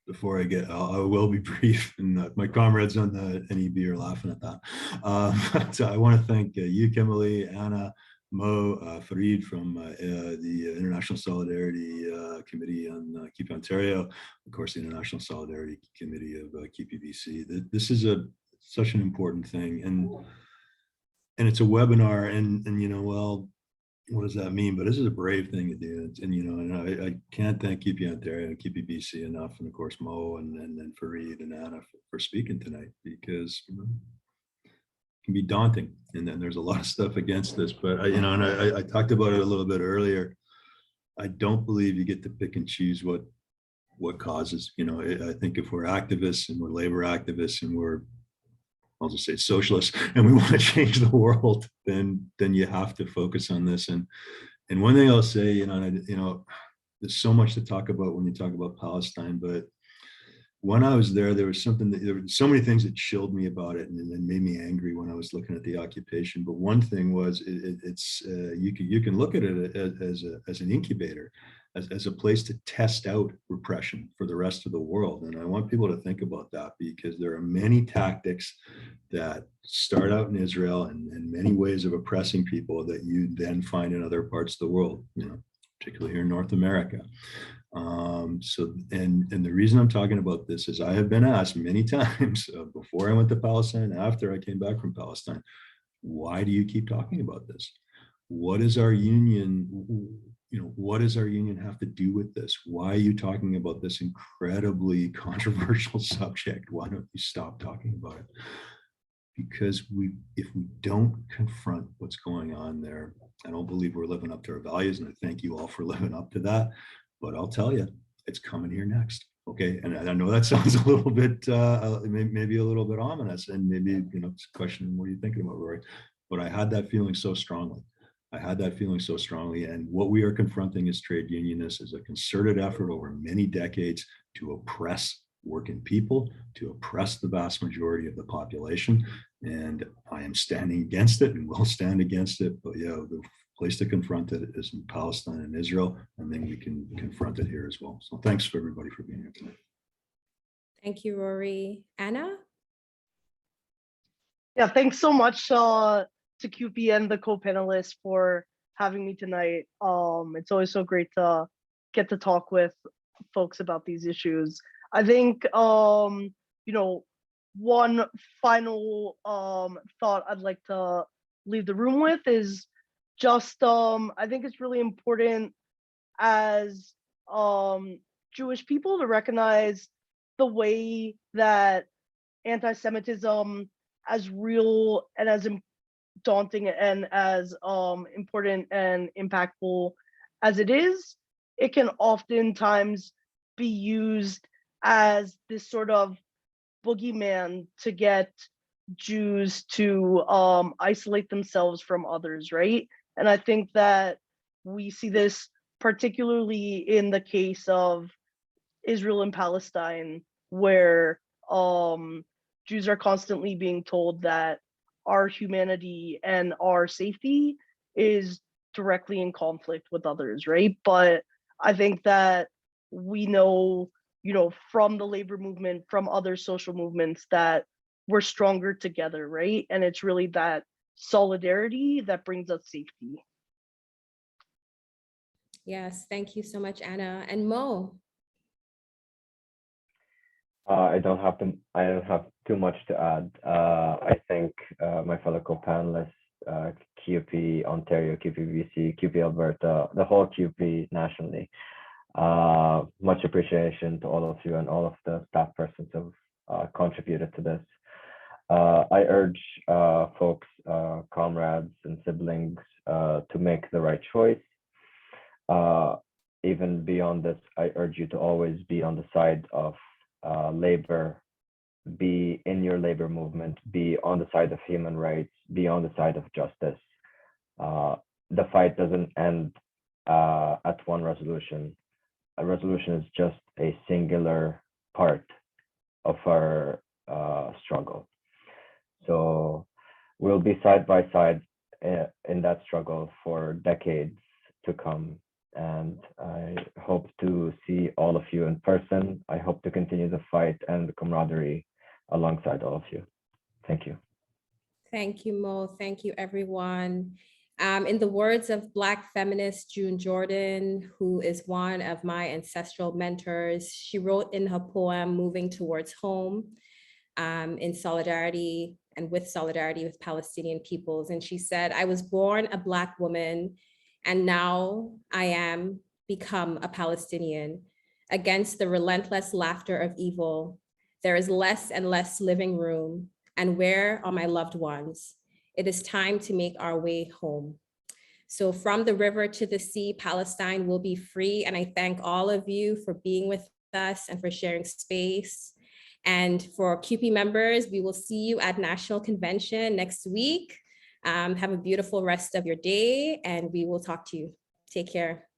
before I will be brief, and my comrades on the NEB are laughing at that. But I want to thank you, Kimberly, Anna, Mo, Farid from the International Solidarity Committee on Keep Ontario, of course, the International Solidarity Committee of KPBC. This is such an important thing, and it's a webinar, and you know, well, what does that mean? But this is a brave thing to do, and you know, and I can't thank Keep Ontario and KPBC enough, and of course Mo and Farid and Anna for speaking tonight, because you know, it can be daunting, and then there's a lot of stuff against this. But I talked about it a little bit earlier. I don't believe you get to pick and choose what causes. You know, I think if we're activists and we're labor activists and we're, I'll just say socialists, and we want to change the world, then you have to focus on this. And one thing I'll say, you know, there's so much to talk about when you talk about Palestine, but when I was there was something there were so many things that chilled me about it and made me angry when I was looking at the occupation. But one thing was it's you can look at it as an incubator, as a place to test out repression for the rest of the world. And I want people to think about that, because there are many tactics that start out in Israel and many ways of oppressing people that you then find in other parts of the world, you know, particularly here in North America. And the reason I'm talking about this is I have been asked many times before I went to Palestine, after I came back from Palestine, why do you keep talking about this? What does our union, you know, what does our union have to do with this? Why are you talking about this incredibly controversial subject? Why don't you stop talking about it? Because if we don't confront what's going on there, I don't believe we're living up to our values, and I thank you all for living up to that. But I'll tell you, it's coming here next. Okay, and I know that sounds a little bit, maybe a little bit ominous, and maybe, you know, it's a question, what are you thinking about, Rory? But I had that feeling so strongly. And what we are confronting as trade unionists is a concerted effort over many decades to oppress working people, to oppress the vast majority of the population. And I am standing against it and will stand against it. But yeah, the place to confront it is in Palestine and Israel, and then we can confront it here as well. So thanks for everybody for being here tonight. Thank you, Rory. Anna? Yeah, thanks so much to QP and the co-panelists for having me tonight. It's always so great to get to talk with folks about these issues. I think one final thought I'd like to leave the room with is just I think it's really important as Jewish people to recognize the way that anti-Semitism, as real and as daunting and as important and impactful as it can oftentimes be used as this sort of boogeyman to get Jews to isolate themselves from others, right? And I think that we see this particularly in the case of Israel and Palestine, where Jews are constantly being told that our humanity and our safety is directly in conflict with others, right? But I think that we know, from the labor movement, from other social movements, that we're stronger together, right? And it's really that solidarity that brings us safety. Yes, thank you so much, Anna. And Mo. I don't have too much to add. I think my fellow co-panelists, QP Ontario, QP BC, QP Alberta, the whole QP nationally, much appreciation to all of you and all of the staff persons who have contributed to this. I urge folks, comrades and siblings to make the right choice. Even beyond this, I urge you to always be on the side of labor, be in your labor movement, be on the side of human rights, be on the side of justice. The fight doesn't end at one resolution. A resolution is just a singular part of our struggle. So we'll be side by side in that struggle for decades to come. And I hope to see all of you in person. I hope to continue the fight and the camaraderie alongside all of you. Thank you. Thank you, Mo. Thank you, everyone. In the words of Black feminist June Jordan, who is one of my ancestral mentors, she wrote in her poem, Moving Towards Home, in solidarity and with solidarity with Palestinian peoples. And she said, I was born a Black woman, and now I am become a Palestinian. Against the relentless laughter of evil, there is less and less living room. And where are my loved ones? It is time to make our way home. So from the river to the sea, Palestine will be free. And I thank all of you for being with us and for sharing space. And for QP members, we will see you at National Convention next week. Have a beautiful rest of your day, and we will talk to you. Take care.